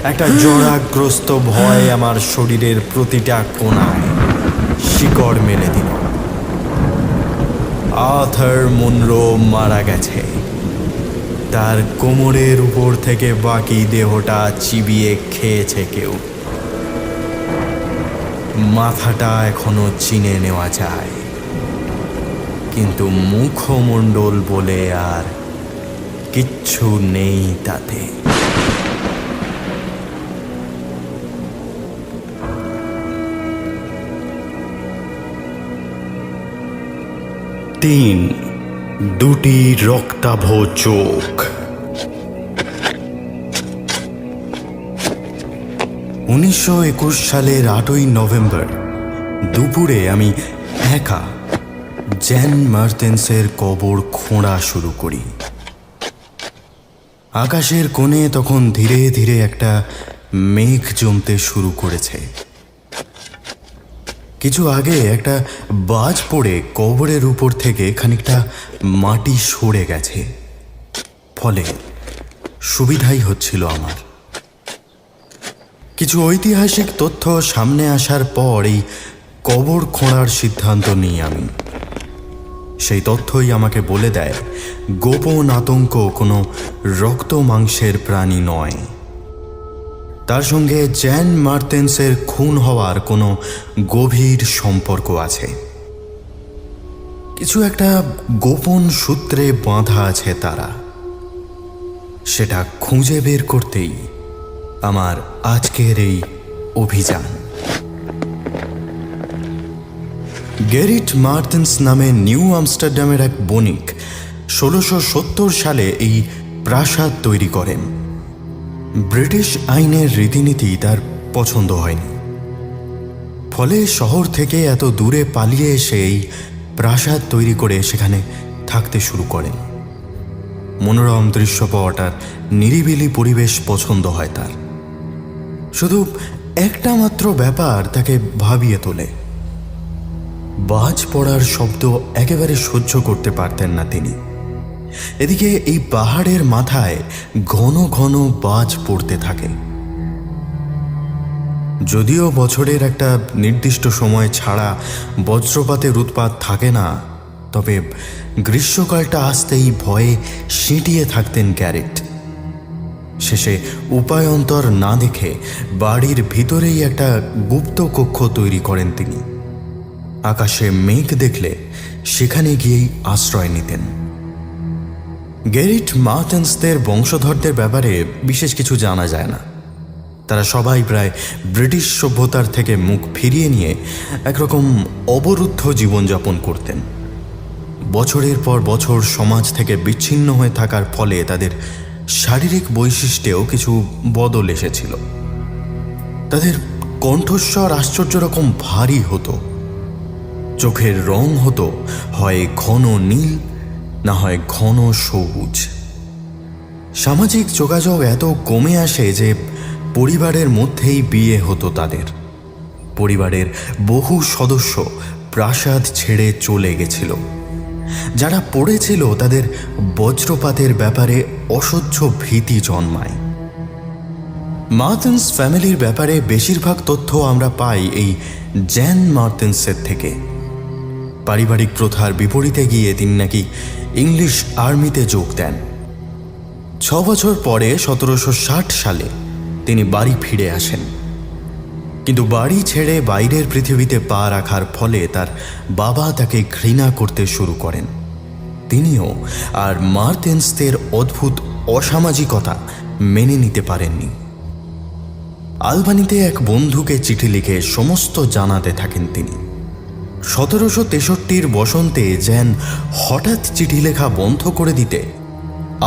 একটা জরাগ্রস্ত ভয় আমার শরীরের প্রতিটা কোণায় শিকড় মেলে দিল। আর্থার মুনরো মারা গেছে। তার কোমরের উপর থেকে বাকি দেহটা চিবিয়ে খেয়েছে কেউ। মাথাটা এখনো চিনে নেওয়া যায়, কিন্তু মুখমণ্ডল বলে আর কিচ্ছু নেই তাতে। তিন, দুটি রক্তাভ চোখ। 1921 সালের 8ই নভেম্বর দুপুরে আমি একা জ্যান মার্টেন্সের কবর খোঁড়া শুরু করি। আকাশের কোণে তখন ধীরে ধীরে একটা মেঘ জমতে শুরু করেছে। কিছু আগে একটা বাজ পড়ে কবরের উপর থেকে খানিকটা মাটি সরে গেছে, ফলে সুবিধাই হচ্ছিল আমার। কিছু ঐতিহাসিক তথ্য সামনে আসার পর এই কবর খোঁড়ার সিদ্ধান্ত নিই আমি। সেই তথ্যই আমাকে বলে দেয় গোপন আতঙ্ক কোনো রক্ত মাংসের প্রাণী নয়, তার সঙ্গে জ্যান মার্টেন্সের খুন হওয়ার কোনো গভীর সম্পর্ক আছে। কিছু একটা গোপন সূত্রে বাঁধা আছে তারা। সেটা খুঁজে বের করতেই আমার আজকের এই অভিযান। গেরিট মার্টেন্স নামে নিউ আমস্টারডামের এক বণিক 1670 সালে এই প্রাসাদ তৈরি করেন। ব্রিটিশ আইনের রীতিনীতি তার পছন্দ হয়নি, ফলে শহর থেকে এত দূরে পালিয়ে এসে এই প্রাসাদ তৈরি করে সেখানে থাকতে শুরু করেন। মনোরম দৃশ্যপট আর নিরিবিলি পরিবেশ পছন্দ হয় তার। শুধু একটা মাত্র ব্যাপার তাকে ভাবিয়ে তোলে। বাজ পড়ার শব্দ একেবারে সহ্য করতে পারতেন না তিনি। এদিকে এই পাহাড়ের মাথায় ঘন ঘন বাজ পড়তে থাকে। যদিও বছরের একটা নির্দিষ্ট সময় ছাড়া বজ্রপাতের উৎপাত থাকে না, তবে গ্রীষ্মকালটা আসতেই ভয়ে সিঁটিয়ে থাকতেন গ্যারেট। শেষে উপায়ন্তর না দেখে বাড়ির ভিতরেই একটা গুপ্ত কক্ষ তৈরি করেন তিনি। আকাশে মেঘ দেখলে সেখানে গিয়েই আশ্রয় নিতেন। গেরিট মার্টেন্সদের বংশধরদের ব্যাপারে বিশেষ কিছু জানা যায় না। তারা সবাই প্রায় ব্রিটিশ সভ্যতার থেকে মুখ ফিরিয়ে নিয়ে একরকম অবরুদ্ধ জীবনযাপন করতেন। বছরের পর বছর সমাজ থেকে বিচ্ছিন্ন হয়ে থাকার ফলে তাদের শারীরিক বৈশিষ্ট্যেও কিছু বদল এসেছিল। তাদের কণ্ঠস্বর আশ্চর্য রকম ভারী হতো। চোখের রং হতো হয় ঘন নীল, না হয় ঘন সবুজ। সামাজিক যোগাযোগ এত কমে আসে যে পরিবারের মধ্যেই বিয়ে হতো তাদের। পরিবারের বহু সদস্য প্রাসাদ ছেড়ে চলে গেছিল। যারা পড়েছিল তাদের বজ্রপাতের ব্যাপারে অসহ্য ভীতি জন্মায়। মার্টেন্স ফ্যামিলির ব্যাপারে বেশিরভাগ তথ্য আমরা পাই এই জ্যান মার্টেন্সের থেকে। পারিবারিক প্রথার বিপরীতে গিয়ে তিনি নাকি ইংলিশ আর্মিতে যোগ দেন। 6 বছর পরে 1760 সালে তিনি বাড়ি ফিরে আসেন। কিন্তু বাড়ি ছেড়ে বাইরের পৃথিবীতে পা রাখার ফলে তার বাবা তাকে ঘৃণা করতে শুরু করেন। তিনিও আর মার্টেন্সদের অদ্ভুত অসামাজিকতা মেনে নিতে পারেননি। আলবানিতে এক বন্ধুকে চিঠি লিখে সমস্ত জানাতে থাকেন তিনি। 1763 বসন্তে জ্যান হঠাৎ চিঠি লেখা বন্ধ করে দিতে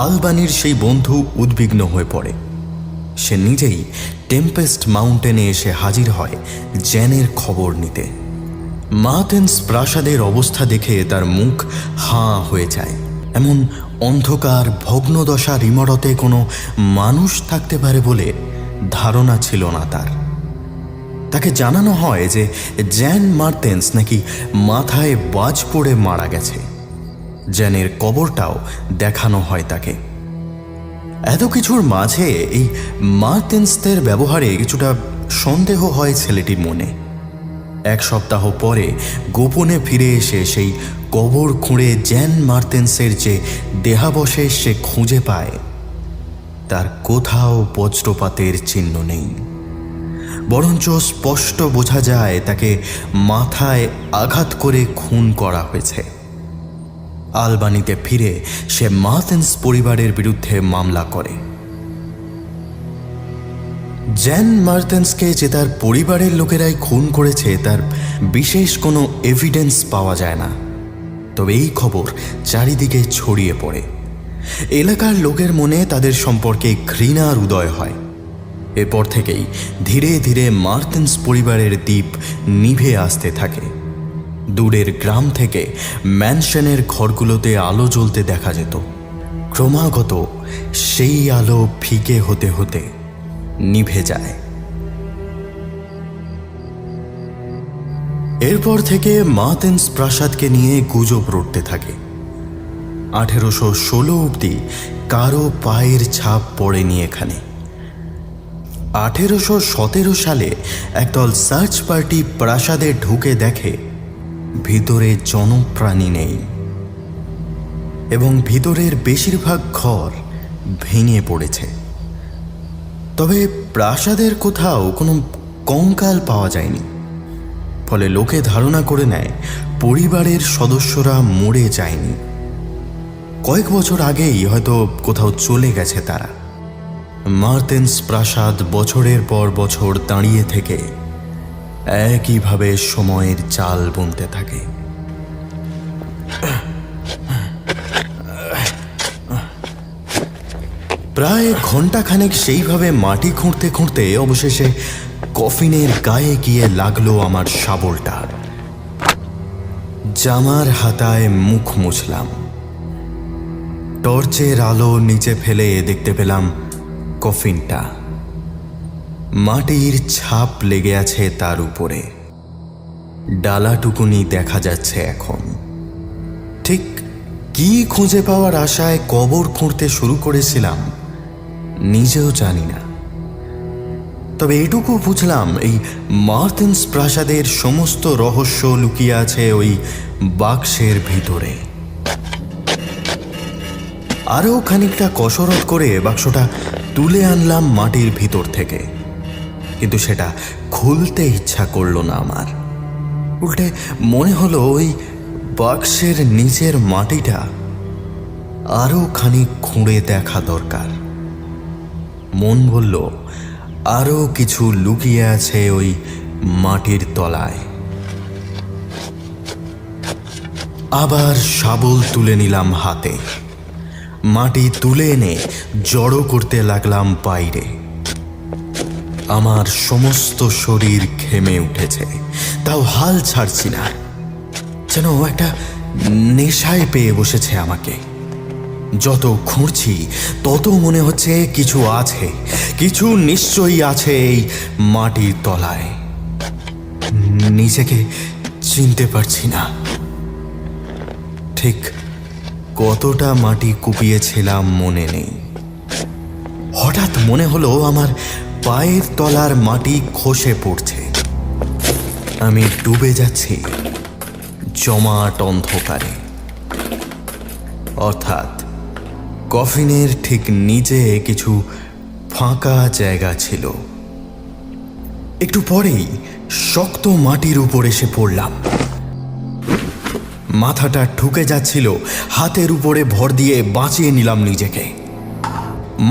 আলবানির সেই বন্ধু উদ্বিগ্ন হয়ে পড়ে। সে নিজেই টেম্পেস্ট মাউন্টেনে এসে হাজির হয় জ্যানের খবর নিতে। মার্টেন্স প্রাসাদের অবস্থা দেখে তার মুখ হাঁ হয়ে যায়। এমন অন্ধকার ভগ্নদশার ইমারতে কোনো মানুষ থাকতে পারে বলে ধারণা ছিল না তার। তাকে জানানো হয় যে জ্যান মার্টেন্স নাকি মাথায় বাজ পড়ে মারা গেছে। জ্যানের কবরটাও দেখানো হয় তাকে। এত কিছুর মাঝে এই মার্টেন্সদের ব্যবহারে কিছুটা সন্দেহ হয় ছেলেটির মনে। 1 সপ্তাহ পরে গোপনে ফিরে এসে সেই কবর খুঁড়ে জ্যান মার্তেন্সের যে দেহাবশেষ সে খুঁজে পায়, তার কোথাও বজ্রপাতের চিহ্ন নেই, বরঞ্চ স্পষ্ট বোঝা যায় তাকে মাথায় আঘাত করে খুন করা হয়েছে। আলবানিতে ফিরে সে মার্তেন্স পরিবারের বিরুদ্ধে মামলা করে। জ্যান মার্তেন্সকে যে তার পরিবারের লোকেরাই খুন করেছে তার বিশেষ কোনো এভিডেন্স পাওয়া যায় না, তবে এই খবর চারিদিকে ছড়িয়ে পড়ে। এলাকার লোকের মনে তাদের সম্পর্কে ঘৃণার উদয় হয়। এরপর থেকেই ধীরে ধীরে মার্তেন্স পরিবারের দ্বীপ নিভে আসতে থাকে। দূরের গ্রাম থেকে ম্যানশনের ঘরগুলোতে আলো জ্বলতে দেখা যেত। ক্রমাগত সেই আলো ফিকে হতে হতে নিভে যায়। এরপর থেকে মার্তেন্স প্রাসাদকে নিয়ে গুজব রটতে থাকে। 1816 অবধি কারো পায়ের ছাপ পড়েনি এখানে। 1817 সালে একদল সার্চ পার্টি প্রাসাদে ঢুকে দেখে ভিতরে জনপ্রাণী নেই এবং ভিতরের বেশিরভাগ ঘর ভেঙে পড়েছে। তবে প্রাসাদের কোথাও কোনো কঙ্কাল পাওয়া যায়নি, ফলে লোকে ধারণা করে নেয় পরিবারের সদস্যরা মরে যায়নি, কয়েক বছর আগেই হয়তো কোথাও চলে গেছে তারা। মার্তেন্স প্রাসাদ বছরের পর বছর দাঁড়িয়ে থেকে একইভাবে সময়ের চাল বুনতে থাকে। প্রায় ঘন্টাখানেক সেইভাবে মাটি খুঁড়তে খুঁড়তে অবশেষে কফিনের গায়ে গিয়ে লাগলো আমার শাবলটা। জামার হাতায় মুখ মুছলাম। টর্চের আলো নিচে ফেলে দেখতে পেলাম কফিনটা। মাটির ছাপ লেগে আছে তার উপরে, ডালাটুকুনি দেখা যাচ্ছে এখন। ঠিক কি খুঁজে পাওয়ার আশায় কবর খুঁড়তে শুরু করেছিলাম নিজেও জানি না, তবে এটুকু বুঝলাম এই মার্তেন্স প্রাসাদের সমস্ত রহস্য লুকিয়ে আছে ওই বাক্সের ভিতরে। আরও খানিকটা কসরত করে বাক্সটা তুলে আনলাম মাটির ভিতর থেকে, কিন্তু সেটা খুলতে ইচ্ছা করলো না আমার। উল্টে মনে হলো ওই বাক্সের নিচের মাটিটা আরও খানিক খুঁড়ে দেখা দরকার। মন বলল আরও কিছু লুকিয়ে আছে ওই মাটির তলায়। আবার শাবল তুলে নিলাম হাতে, মাটি তুলে এনে জড়ো করতে লাগলাম বাইরে। আমার সমস্ত শরীর ঘেমে উঠেছে, তাও হাল ছাড়ছি না, যেন একটা নেশায় পেয়ে বসেছে আমাকে। যত খুঁড়ছি তত মনে হচ্ছে কিছু আছে, কিছু নিশ্চয়ই আছে এই মাটির তলায়। নিজেকে চিনতে পারছি না, ঠিক কতটা মাটি কুপিয়েছিলাম মনে নেই। হঠাৎ মনে হলো আমার পায়ের তলার মাটি খসে পড়ছে, আমি ডুবে যাচ্ছি জমাট অন্ধকারে। অর্থাৎ কফিনের ঠিক নিচে কিছু ফাঁকা জায়গা ছিল। একটু পরেই শক্ত মাটির উপর এসে পড়লাম। মাথাটা ঠুকে যাচ্ছিল, হাতের উপরে ভর দিয়ে বাঁচিয়ে নিলাম নিজেকে।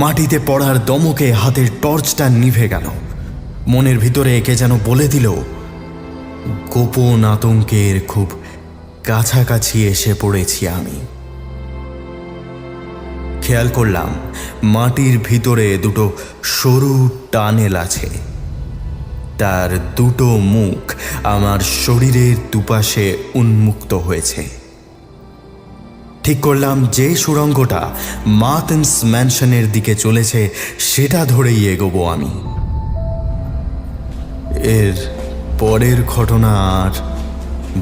মাটিতে পড়ার দমকে হাতের টর্চটা নিভে গেল। মনের ভিতরে কে যেন বলে দিল গোপন আতঙ্কের খুব কাছাকাছি এসে পড়েছি আমি। খেয়াল করলাম মাটির ভিতরে দুটো সরু টানেল আছে, তার দুটো মুখ আমার শরীরের দুপাশে উন্মুক্ত হয়েছে। ঠিক করলাম যে সুড়ঙ্গটা মার্তেন্স ম্যানশনের দিকে চলেছে সেটা ধরেই এগোবো আমি। এর পরের ঘটনা আর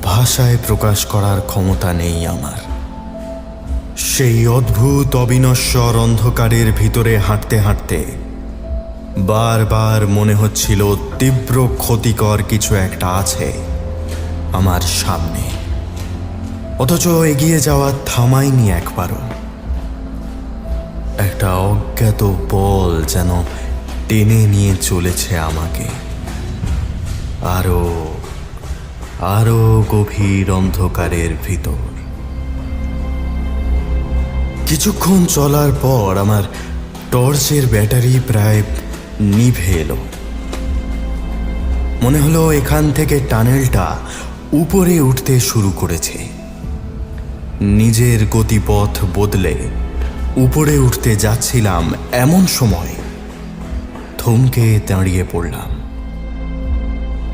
ভাষায় প্রকাশ করার ক্ষমতা নেই আমার। সেই অদ্ভুত অবিনশ্বর অন্ধকারের ভিতরে হাঁটতে হাঁটতে বারবার মনে হচ্ছিল তীব্র ক্ষতিকর কিছু একটা আছে আমার সামনে, অথচ এগিয়ে যাওয়া থামায়নি একবারও। একটা অজ্ঞাত বল যেন টেনে নিয়ে চলেছে আমাকে আরো আরো গভীর অন্ধকারের ভিতর। কিছুক্ষণ চলার পর আমার টর্চের ব্যাটারি প্রায় নিভে এলো। মনে হলো এখান থেকে টানেলটা উপরে উঠতে শুরু করেছে। নিজের গতিপথ বদলে উপরে উঠতে যাচ্ছিলাম, এমন সময় থমকে দাঁড়িয়ে পড়লাম।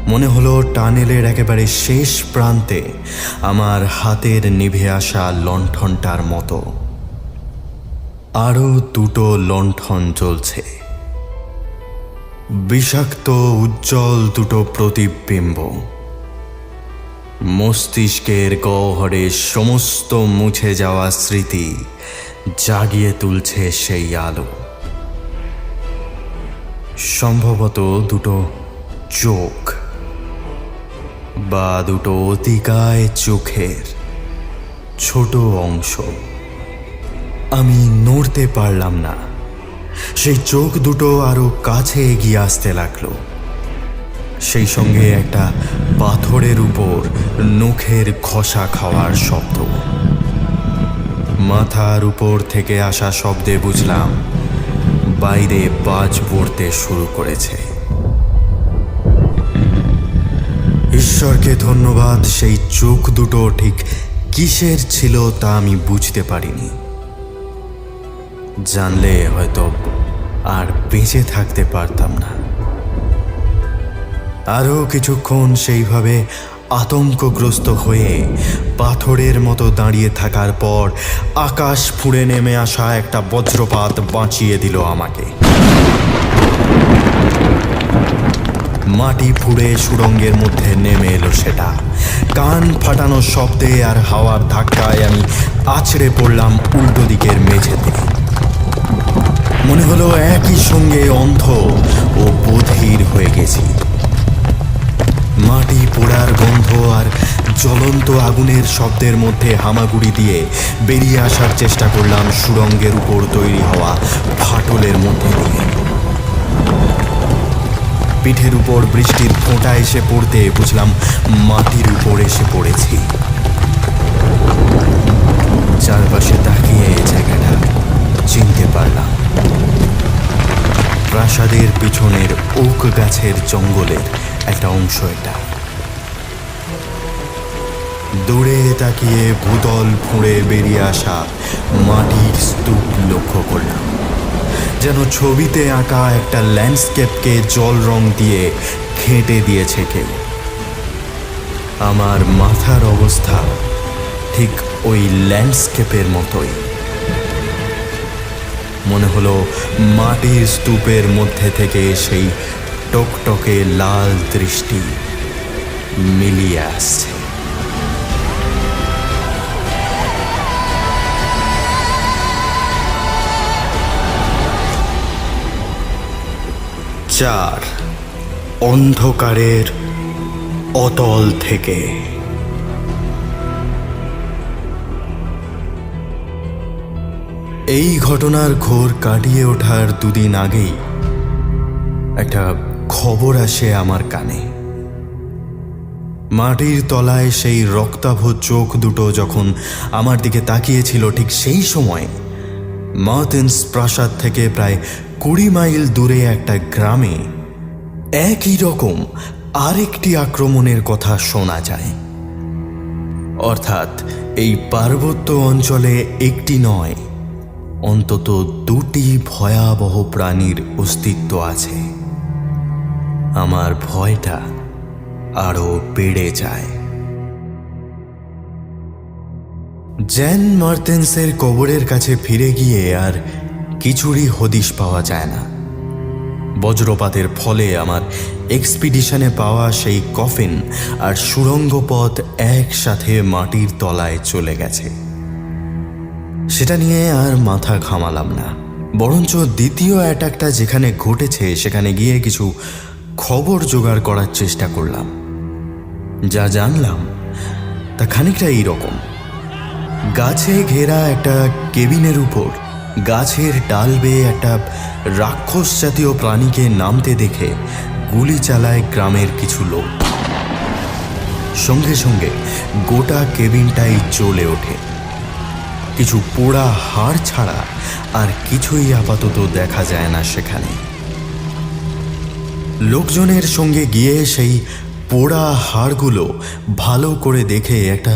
মনে হলো টানেলের একেবারে শেষ প্রান্তে আমার হাতের নিভে আসা লণ্ঠনটার মতো আরো দুটো লণ্ঠন জ্বলছে, বিষাক্ত উজ্জ্বল দুটো প্রতিবিম্ব। মস্তিষ্কের গহ্বরে সমস্ত মুছে যাওয়া স্মৃতি জাগিয়ে তুলছে সেই আলো। সম্ভবত দুটো চোখ বা দুটো অতিকায় চোখের ছোট অংশ। আমি নড়তে পারলাম না। সেই চোখ দুটো আরো কাছে এগিয়ে আসতে লাগলো। সেই সঙ্গে একটা পাথরের উপর নখের ঘষা খাওয়ার শব্দ। মাথার উপর থেকে আসা শব্দে বুঝলাম বাইরে বাজ পড়তে শুরু করেছে। ঈশ্বরকে ধন্যবাদ, সেই চোখ দুটো ঠিক কিসের ছিল তা আমি বুঝতে পারিনি। জানলে হয়তো আর বেঁচে থাকতে পারতাম না। আরও কিছুক্ষণ সেইভাবে আতঙ্কগ্রস্ত হয়ে পাথরের মতো দাঁড়িয়ে থাকার পর আকাশ ফুঁড়ে নেমে আসা একটা বজ্রপাত বাঁচিয়ে দিল আমাকে। মাটি ফুঁড়ে সুড়ঙ্গের মধ্যে নেমে এলো সেটা। কান ফাটানো শব্দে আর হাওয়ার ধাক্কায় আমি আছড়ে পড়লাম উল্টো দিকের মেঝেতে। মনে হলো একই সঙ্গে অন্ধ ও বধির হয়ে গেছি। মাটি পোড়ার গন্ধ আর জ্বলন্ত আগুনের শব্দের মধ্যে হামাগুড়ি দিয়ে বেরিয়ে আসার চেষ্টা করলাম সুড়ঙ্গের উপর তৈরি হওয়া ফাটলের মধ্যে দিয়ে। পিঠের উপর বৃষ্টির ফোঁটা এসে পড়তে বুঝলাম মাটির উপর এসে পড়েছি। চারপাশে তাকিয়ে জায়গাটা চিনতে পারলাম। প্রাসাদের পিছনের ওক গাছের জঙ্গলের একটা অংশ এটা। দূরে তাকিয়ে ভূতল ফুঁড়ে বেরিয়ে আসা মাটির স্তূপ লক্ষ্য করলাম, যেন ছবিতে আঁকা একটা ল্যান্ডস্কেপকে জল রং দিয়ে ঘেঁটে দিয়েছে কেউ। আমার মাথার অবস্থা ঠিক ওই ল্যান্ডস্কেপের মতোই। মনে হলো মাটির স্তূপের মধ্যে থেকে সেই টকটকে লাল দৃষ্টি মিলিয়ে আসছে। চার, অন্ধকারের অতল থেকে। এই ঘটনার ঘোর কাটিয়ে ওঠার দুদিন আগেই একটা খবর আসে আমার কানে। মাটির তলায় সেই রক্তাভ চোখ দুটো যখন আমার দিকে তাকিয়েছিল, ঠিক সেই সময় মার্টেন্স প্রাসাদ থেকে প্রায় 20 মাইল দূরে একটা গ্রামে একই রকম আরেকটি আক্রমণের কথা শোনা যায়। অর্থাৎ এই পার্বত্য অঞ্চলে একটি নয়, অন্তত দুটি ভয়াবহ প্রাণীর অস্তিত্ব আছে। আমার ভয়টা আরো বেড়ে যায়। জ্যান মার্টেন্সের কবরের কাছে ফিরে গিয়ে আর কিছুরই হদিশ পাওয়া যায় না। বজ্রপাতের ফলে আমার এক্সপিডিশনে পাওয়া সেই কফিন আর সুড়ঙ্গ পথ একসাথে মাটির তলায় চলে গেছে। সেটা নিয়ে আর মাথা ঘামালাম না, বরঞ্চ দ্বিতীয় অ্যাটাকটা যেখানে ঘটেছে সেখানে গিয়ে কিছু খবর জোগাড় করার চেষ্টা করলাম। যা জানলাম তা খানিকটা এইরকম। গাছে ঘেরা একটা কেবিনের উপর গাছের ডাল বেয়ে একটা রাক্ষস জাতীয় প্রাণীকে নামতে দেখে গুলি চালায় গ্রামের কিছু লোক। সঙ্গে সঙ্গে গোটা কেবিনটাই জ্বলে ওঠে। কিছু পোড়া হাড় ছাড়া আর কিছুই আপাতত দেখা যায় না সেখানে। লোকজনের সঙ্গে গিয়ে সেই পোড়া হাড়গুলো ভালো করে দেখে একটা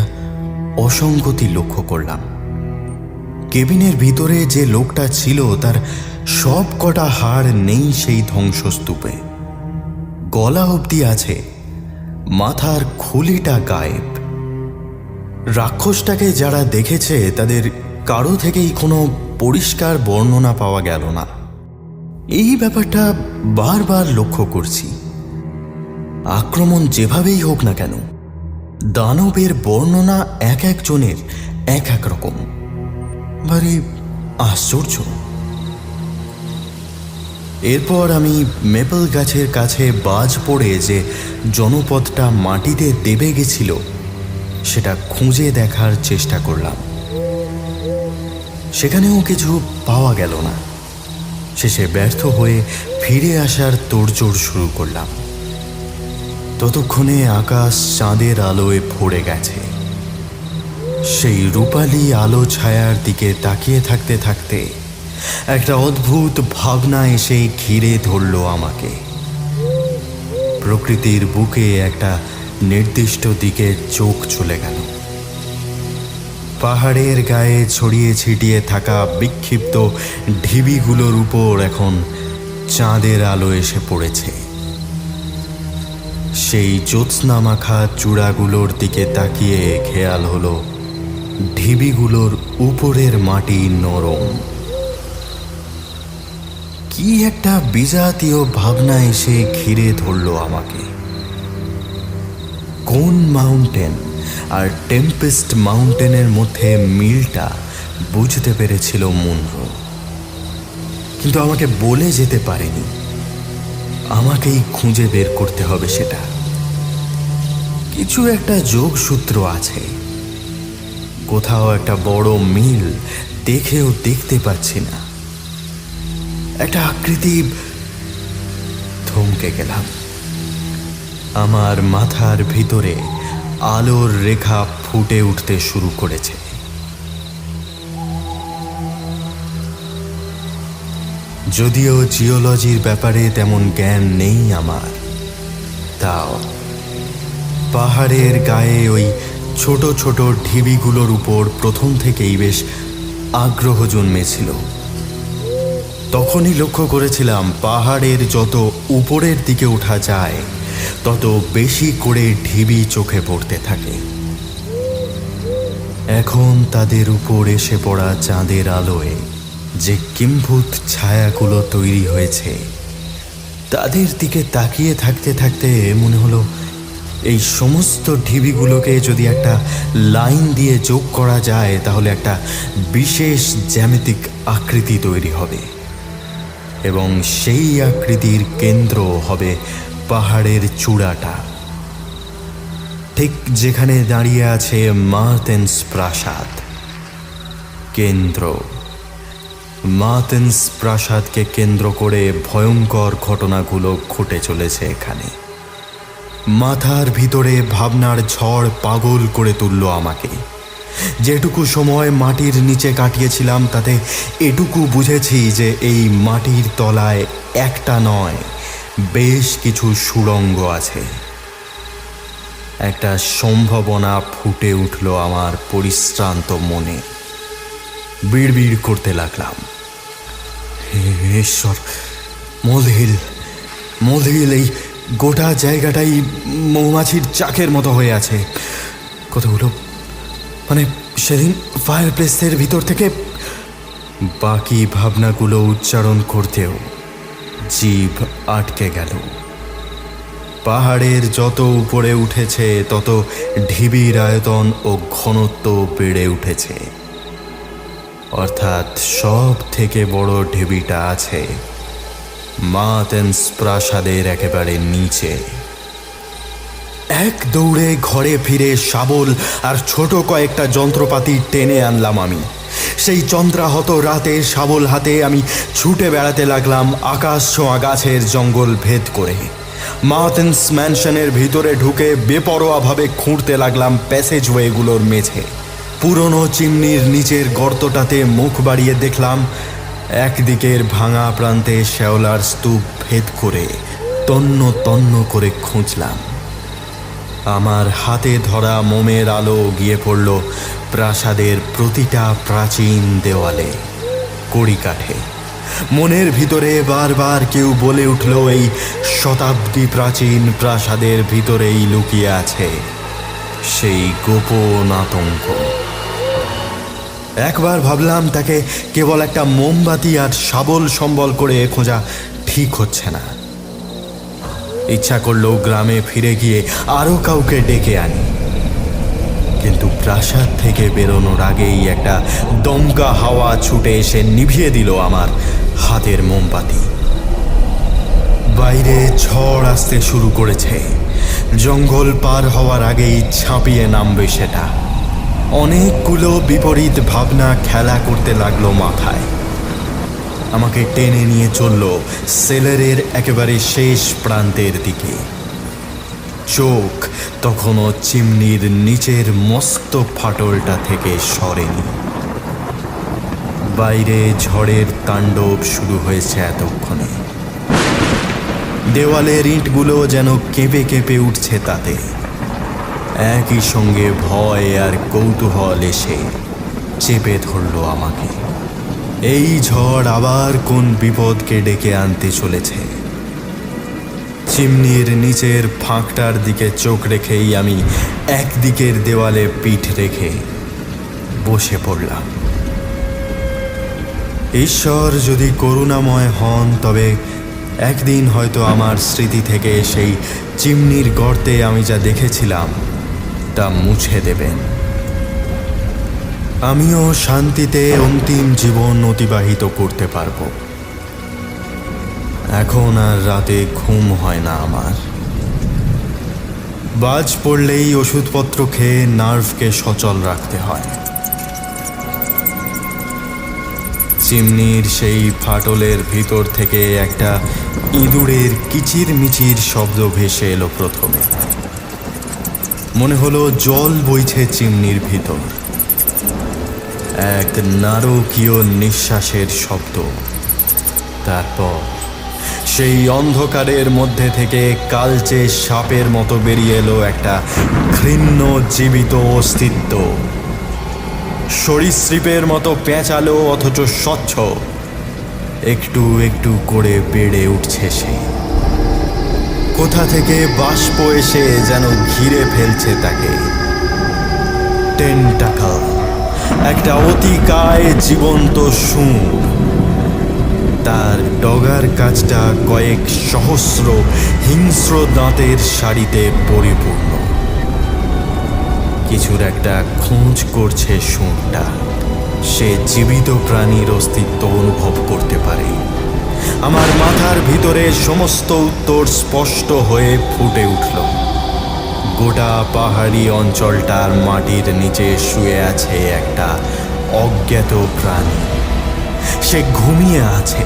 অসঙ্গতি লক্ষ্য করলাম। কেবিনের ভিতরে যে লোকটা ছিল তার সব কটা হাড় নেই সেই ধ্বংসস্তূপে। গলা অবধি আছে, মাথার খুলিটা গায়েব। রাক্ষসটাকে যারা দেখেছে তাদের কারো থেকেই কোনো পরিষ্কার বর্ণনা পাওয়া গেল না। এই ব্যাপারটা বারবার লক্ষ্য করছি। আক্রমণ যেভাবেই হোক না কেন, দানবের বর্ণনা এক একজনের এক এক রকম। ভারী আশ্চর্য। এরপর আমি মেপল গাছের কাছে বাজ পড়ে যে জনপদটা মাটিতে দেবে গেছিল সেটা খুঁজে দেখার চেষ্টা করলাম। সেখানেও কিছু পাওয়া গেল না। শেষে ব্যর্থ হয়ে ফিরে আসার তোড়জোড় শুরু করলাম। ততক্ষণে আকাশ চাঁদের আলোয় ভরে গেছে। সেই রূপালী আলো ছায়ার দিকে তাকিয়ে থাকতে থাকতে একটা অদ্ভুত ভাবনা এসে ঘিরে ধরল আমাকে। প্রকৃতির বুকে একটা নির্দিষ্ট দিকে চোখ চলে গেল। পাহাড়ের গায়ে ছড়িয়ে ছিটিয়ে থাকা বিক্ষিপ্ত ঢিবিগুলোর উপর এখন চাঁদের আলো এসে পড়েছে। সেই জ্যোৎস্না মাখা চূড়াগুলোর দিকে তাকিয়ে খেয়াল হলো ঢিবিগুলোর উপরের মাটি নরম। কি একটা বিজাতীয় ভাবনা এসে ঘিরে ধরল আমাকে। কোন মাউন্টেন আর টেম্পেস্ট মাউন্টেনের মধ্যে মিলটা বুঝতে পেরেছিল মুনরো, কিন্তু আমাকে বলে যেতে পারেনি। আমাকেই খুঁজে বের করতে হবে সেটা। কিছু একটা যোগসূত্র আছে, কোথাও একটা বড় মিল দেখেও দেখতে পাচ্ছি না। একটা আকৃতি। থমকে গেলাম। আমার মাথার ভিতরে আলোর রেখা ফুটে উঠতে শুরু করেছে। যদিও জিওলজির ব্যাপারে তেমন জ্ঞান নেই আমার, তাও পাহাড়ের গায়ে ওই ছোট ছোট ঢিবিগুলোর উপর প্রথম থেকেই বেশ আগ্রহ জন্মেছিল। তখনই লক্ষ্য করেছিলাম পাহাড়ের যত উপরের দিকে ওঠা যায় তত বেশি করে ঢিবি চোখে পড়তে থাকে। এখন তাদের উপর এসে পড়া চাঁদের আলোয় যে কিম্ভূত ছায়াগুলো তৈরি হয়েছে, তাদের দিকে তাকিয়ে থাকতে থাকতে মনে হলো এই সমস্ত ঢিবিগুলোকে যদি একটা লাইন দিয়ে যোগ করা যায় তাহলে একটা বিশেষ জ্যামিতিক আকৃতি তৈরি হবে, এবং সেই আকৃতির কেন্দ্র হবে পাহাড়ের চূড়াটা, ঠিক যেখানে দাঁড়িয়ে আছে মার্তেন্স প্রাসাদ। কেন্দ্র। মার্তেন্স প্রাসাদকে কেন্দ্র করে ভয়ঙ্কর ঘটনাগুলো ঘটে চলেছে এখানে। মাথার ভিতরে ভাবনার ঝড় পাগল করে তুলল আমাকে। যেটুকু সময় মাটির নিচে কাটিয়েছিলাম তাতে এটুকু বুঝেছি যে এই মাটির তলায় একটা নয়, বেশ কিছু সুড়ঙ্গ আছে। একটা সম্ভাবনা ফুটে উঠল আমার পরিশ্রান্ত মনে। বিড়বিড় করতে লাগলাম, হে ঈশ্বর, মলহিল, এই গোটা জায়গাটাই মৌমাছির চাকের মতো হয়ে আছে। কতগুলো, মানে সেদিন ফায়ার প্লেসের ভিতর থেকে। বাকি ভাবনাগুলো উচ্চারণ করতেও জিভ আটকে গেল। পাহাড়ের যত উপরে উঠেছে তত ঢিবির আয়তন ও ঘনত্ব বেড়ে উঠেছে। অর্থাৎ সব থেকে বড় ঢিবিটা আছে মার্তেন্স প্রাসাদের একেবারে নিচে। এক দৌড়ে ঘরে ফিরে শাবল আর ছোট কয়েকটা যন্ত্রপাতি টেনে আনলাম আমি। সেই চন্দ্রাহত রাতে শাবল হাতে আমি ছুটে বেড়াতে লাগলাম আকাশ ছোঁয়া গাছের জঙ্গল ভেদ করে। মার্টিন্স ম্যানশনের ভিতরে ঢুকে বেপরোয়াভাবে খুঁড়তে লাগলাম প্যাসেজওয়েগুলোর মেঝে। পুরনো চিমনির নিচের গর্তটাতে মুখ বাড়িয়ে দেখলাম একদিকের ভাঙা প্রান্তে শ্যাওলার স্তূপ ভেদ করে তন্ন তন্ন করে খুঁজলাম। আমার হাতে ধরা মোমের আলো গিয়ে পড়ল প্রাসাদের প্রতিটা প্রাচীন দেওয়ালে, কড়িকাঠে। মনের ভিতরে বারবার কেউ বলে উঠল এই শতাব্দী প্রাচীন প্রাসাদের ভিতরেই লুকিয়ে আছে সেই গোপন আতঙ্ক। একবার ভাবলাম তাকে কেবল একটা মোমবাতি আর শাবল সম্বল করে খোঁজা ঠিক হচ্ছে না। ইচ্ছা করলো গ্রামে ফিরে গিয়ে আরো কাউকে ডেকে আনি, কিন্তু প্রাসাদ থেকে বেরোনোর আগেই একটা দমকা হাওয়া ছুটে এসে নিভিয়ে দিল আমার হাতের মোমবাতি। বাইরে ঝড় আসতে শুরু করেছে। জঙ্গল পার হওয়ার আগেই ঝাঁপিয়ে নামবে সেটা। অনেকগুলো বিপরীত ভাবনা খেলা করতে লাগলো মাথায়। আমাকে টেনে নিয়ে চলল সেলারের একেবারে শেষ প্রান্তের দিকে। চোখ তখনও চিমনির নিচের মস্ত ফাটলটা থেকে সরেনি। বাইরে ঝড়ের তাণ্ডব শুরু হয়েছে এতক্ষণে। দেওয়ালের ইঁটগুলো যেন কেঁপে কেঁপে উঠছে তাতে। একই সঙ্গে ভয় আর কৌতূহল এসে চেপে ধরল আমাকে। এই ঝড় আবার কোন বিপদকে ডেকে আনতে চলেছে। চিমনির নিচের ফাঁকটার দিকে চোখ রেখেই আমি একদিকের দেওয়ালে পিঠ রেখে বসে পড়লাম। ঈশ্বর যদি করুণাময় হন তবে একদিন হয়তো আমার স্মৃতি থেকে সেই চিমনির গর্তে আমি যা দেখেছিলাম তা মুছে দেবেন। আমিও শান্তিতে অন্তিম জীবন অতিবাহিত করতে পারবো। এখন আর রাতে ঘুম হয় না আমার। বাজ পড়লেই ওষুধপত্র খেয়ে নার্ভকে সচল রাখতে হয়। চিমনির সেই ফাটলের ভিতর থেকে একটা ইঁদুরের কিচির মিচির শব্দ ভেসে এলো প্রথমে। মনে হলো জল বইছে চিমনির ভিতর। এক নারকীয় নিঃশ্বাসের শব্দ। তারপর সেই অন্ধকারের মধ্যে থেকে কালচে সাপের মতো বেরিয়ে এলো একটা ঘৃণ্য জীবিত অস্তিত্ব। সরীসৃপের মতো পেঁচালো অথচ স্বচ্ছ। একটু একটু করে বেড়ে উঠছে সে। কোথা থেকে বাষ্প এসে যেন ঘিরে ফেলছে তাকে। টেন্টাকল, একটা অতিকায় জীবন্ত সুর। তার ডগার কাছটা কয়েক সহস্র হিংস্র দাঁতের সারিতে পরিপূর্ণ। কিছুর একটা খোঁজ করছে সুরটা। সে জীবিত প্রাণীর অস্তিত্ব অনুভব করতে পারে। আমার মাথার ভিতরে সমস্ত উত্তর স্পষ্ট হয়ে ফুটে উঠল। গোটা পাহাড়ি অঞ্চলটার মাটির নিচে শুয়ে আছে একটা অজ্ঞাত প্রাণী। সে ঘুমিয়ে আছে।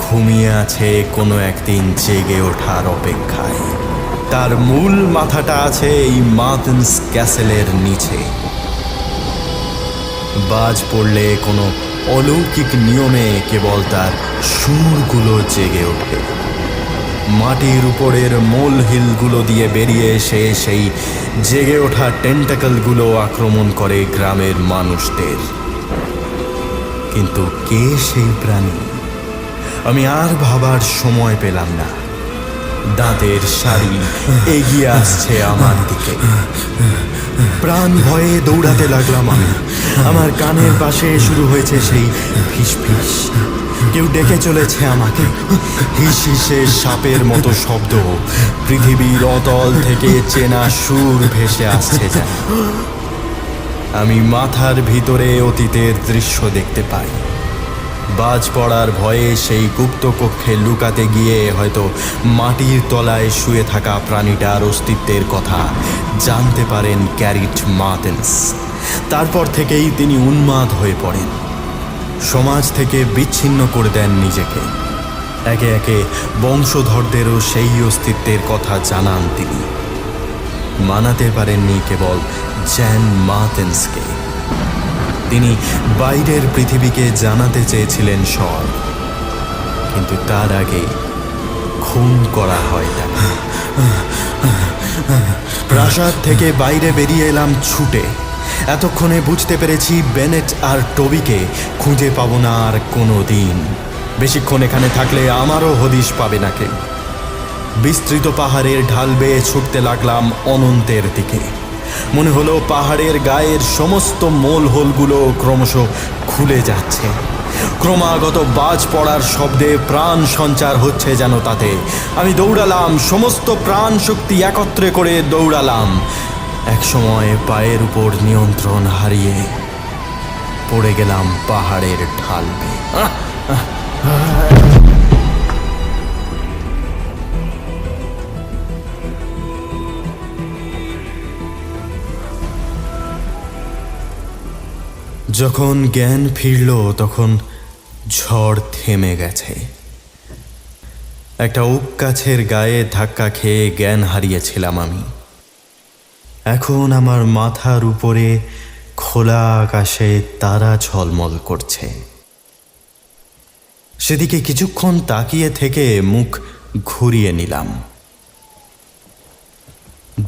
ঘুমিয়ে আছে কোনো একদিন জেগে ওঠার অপেক্ষায়। তার মূল মাথাটা আছে এই মার্টিন্স ক্যাসেলের নিচে। বাজ পড়লে কোনো অলৌকিক নিয়মে কেবল তার সুরগুলো জেগে ওঠে। মাটির উপরের মোল হিলগুলো দিয়ে বেরিয়ে এসে সেই জেগে ওঠা টেন্টাকলগুলো আক্রমণ করে গ্রামের মানুষদের। কিন্তু কে সেই প্রাণী? আমি আর ভাবার সময় পেলাম না। দাঁতের সারি এগিয়ে আসছে আমার দিকে। প্রাণ ভয়ে দৌড়াতে লাগলাম আমি। আমার কানের পাশে শুরু হয়েছে সেই ফিসফিস। কেউ ডেকে চলেছে আমাকে। হিস হিসে সাপের মতো শব্দ। পৃথিবীর অতল থেকে চেনা সুর ভেসে আসছে যেন। আমি মাথার ভিতরে অতীতের দৃশ্য দেখতে পাই। বাজ পড়ার ভয়ে সেই গুপ্ত কক্ষে লুকাতে গিয়ে হয়তো মাটির তলায় শুয়ে থাকা প্রাণীটার অস্তিত্বের কথা জানতে পারেন ক্যারিট মার্টেন্স। তারপর থেকেই তিনি উন্মাদ হয়ে পড়েন, সমাজ থেকে বিচ্ছিন্ন করে দেন নিজেকে। একে একে বংশধরদেরও সেই অস্তিত্বের কথা জানান তিনি। মানাতে পারেননি কেবল জ্যান মার্টেন্সকে, তিনি বাইরের পৃথিবীকে জানাতে চেয়েছিলেন সব, কিন্তু তার আগে খুন করা হয় তাকে। প্রাসাদ থেকে বাইরে বেরিয়ে এলাম ছুটে। এতক্ষণে বুঝতে পেরেছি বেনেট আর টবিকে খুঁজে পাবো না আর কোনো দিন। বেশিক্ষণ এখানে থাকলে আমারও হদিশ পাবে না কেউ। বিস্তৃত পাহাড়ের ঢাল বেয়ে ছুটতে লাগলাম অনন্তের দিকে। মনে হলো পাহাড়ের গায়ের সমস্ত মোলহোলগুলো ক্রমশ খুলে যাচ্ছে। ক্রমাগত বাজ পড়ার শব্দে প্রাণ সঞ্চার হচ্ছে যেন তাতে। আমি দৌড়ালাম, সমস্ত প্রাণ শক্তি একত্রে করে দৌড়ালাম। একসময় পায়ের উপর নিয়ন্ত্রণ হারিয়ে পড়ে গেলাম পাহাড়ের ঢাল বেয়ে। যখন জ্ঞান ফিরল তখন ঝড় থেমে গেছে। একটা ওক গাছের গায়ে ধাক্কা খেয়ে জ্ঞান হারিয়েছিলাম আমি। এখন আমার মাথার উপরে খোলা আকাশে তারা ঝলমল করছে। সেদিকে কিছুক্ষণ তাকিয়ে থেকে মুখ ঘুরিয়ে নিলাম।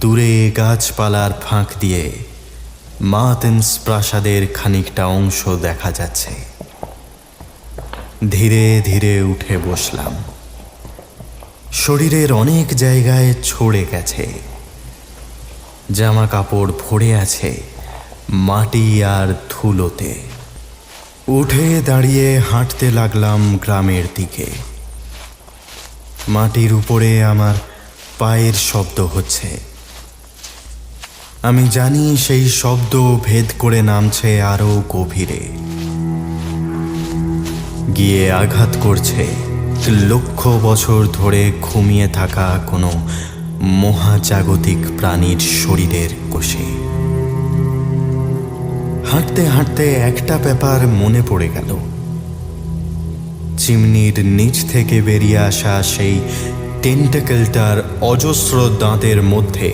দূরে গাছপালার ফাঁক দিয়ে মার্টেন্স প্রাসাদের খানিকটা অংশ দেখা যাচ্ছে। ধীরে ধীরে উঠে বসলাম। শরীরের অনেক জায়গায় ছড়ে গেছে, জামা কাপড় ভরে আছে মাটি আর ধুলোতে। উঠে দাঁড়িয়ে হাঁটতে লাগলাম গ্রামের দিকে। মাটির উপরে আমার পায়ের শব্দ হচ্ছে। আমি জানি সেই শব্দ ভেদ করে নামছে আরো গভীরে, গিয়ে আঘাত করছে লক্ষ বছর ধরে ঘুমিয়ে থাকা কোনো মহাজাগতিক প্রাণীর শরীরের কোষে। হাঁটতে হাঁটতে একটা ব্যাপার মনে পড়ে গেল। চিমনির নিচ থেকে বেরিয়ে আসা সেই টেন্টাকেলটার অজস্র দাঁতের মধ্যে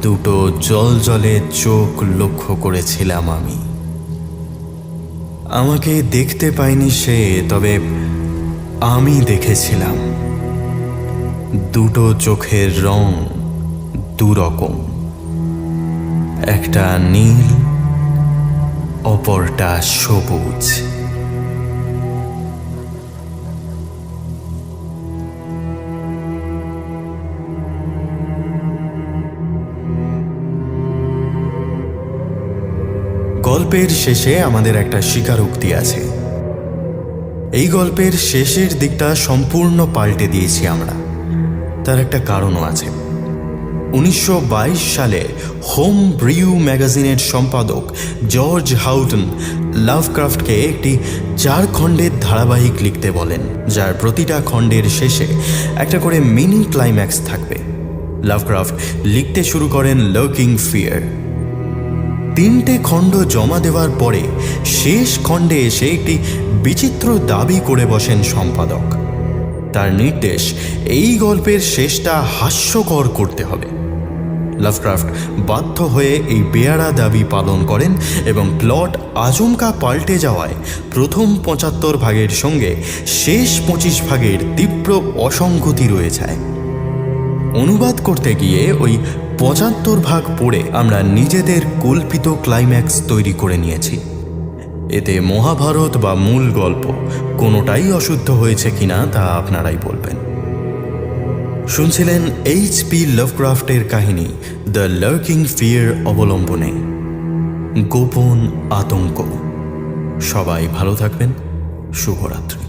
দুটো জলজলে চোখ লক্ষ্য করেছিলাম আমি। আমাকে দেখতে পাইনি সে, তবে আমি দেখেছিলাম। দুটো চোখের রং দুরকম, একটা নীল, অপরটা সবুজ। গল্পের শেষে আমাদের একটা স্বীকারোক্তি আছে। এই গল্পের শেষের দিকটা সম্পূর্ণ পাল্টে দিয়েছি আমরা। তার একটা কারণও আছে। 1922 সালে হোম ব্রিউ ম্যাগাজিনের সম্পাদক জর্জ হাউটন লাভক্রাফটকে একটি 4 খণ্ডের ধারাবাহিক লিখতে বলেন, যার প্রতিটা খণ্ডের শেষে একটা করে মিনি ক্লাইম্যাক্স থাকবে। লাভক্রাফট লিখতে শুরু করেন লার্কিং ফিয়ার। 3টে খণ্ড জমা দেওয়ার পরে শেষ খণ্ডে এসে একটি বিচিত্র দাবি করে বসেন সম্পাদক। তার নির্দেশ, এই গল্পের শেষটা হাস্যকর করতে হবে। লাভক্রাফট বাধ্য হয়ে এই বেয়ারা দাবি পালন করেন এবং প্লট আচমকা পাল্টে যাওয়ায় প্রথম 75 ভাগের সঙ্গে শেষ 25 ভাগের তীব্র অসঙ্গতি রয়ে যায়। অনুবাদ করতে গিয়ে ওই 75 ভাগ পড়ে আমরা নিজেদের কল্পিত ক্লাইম্যাক্স তৈরি করে নিয়েছি। এতে মহাভারত বা মূল গল্প কোনোটাই অশুদ্ধ হয়েছে কিনা তা আপনারাই বলবেন। শুনছিলেন এইচ.পি. লাভক্রাফটের কাহিনী দ্য লার্কিং ফিয়ার অবলম্বনে গোপন আতঙ্ক। সবাই ভালো থাকবেন। শুভরাত্রি।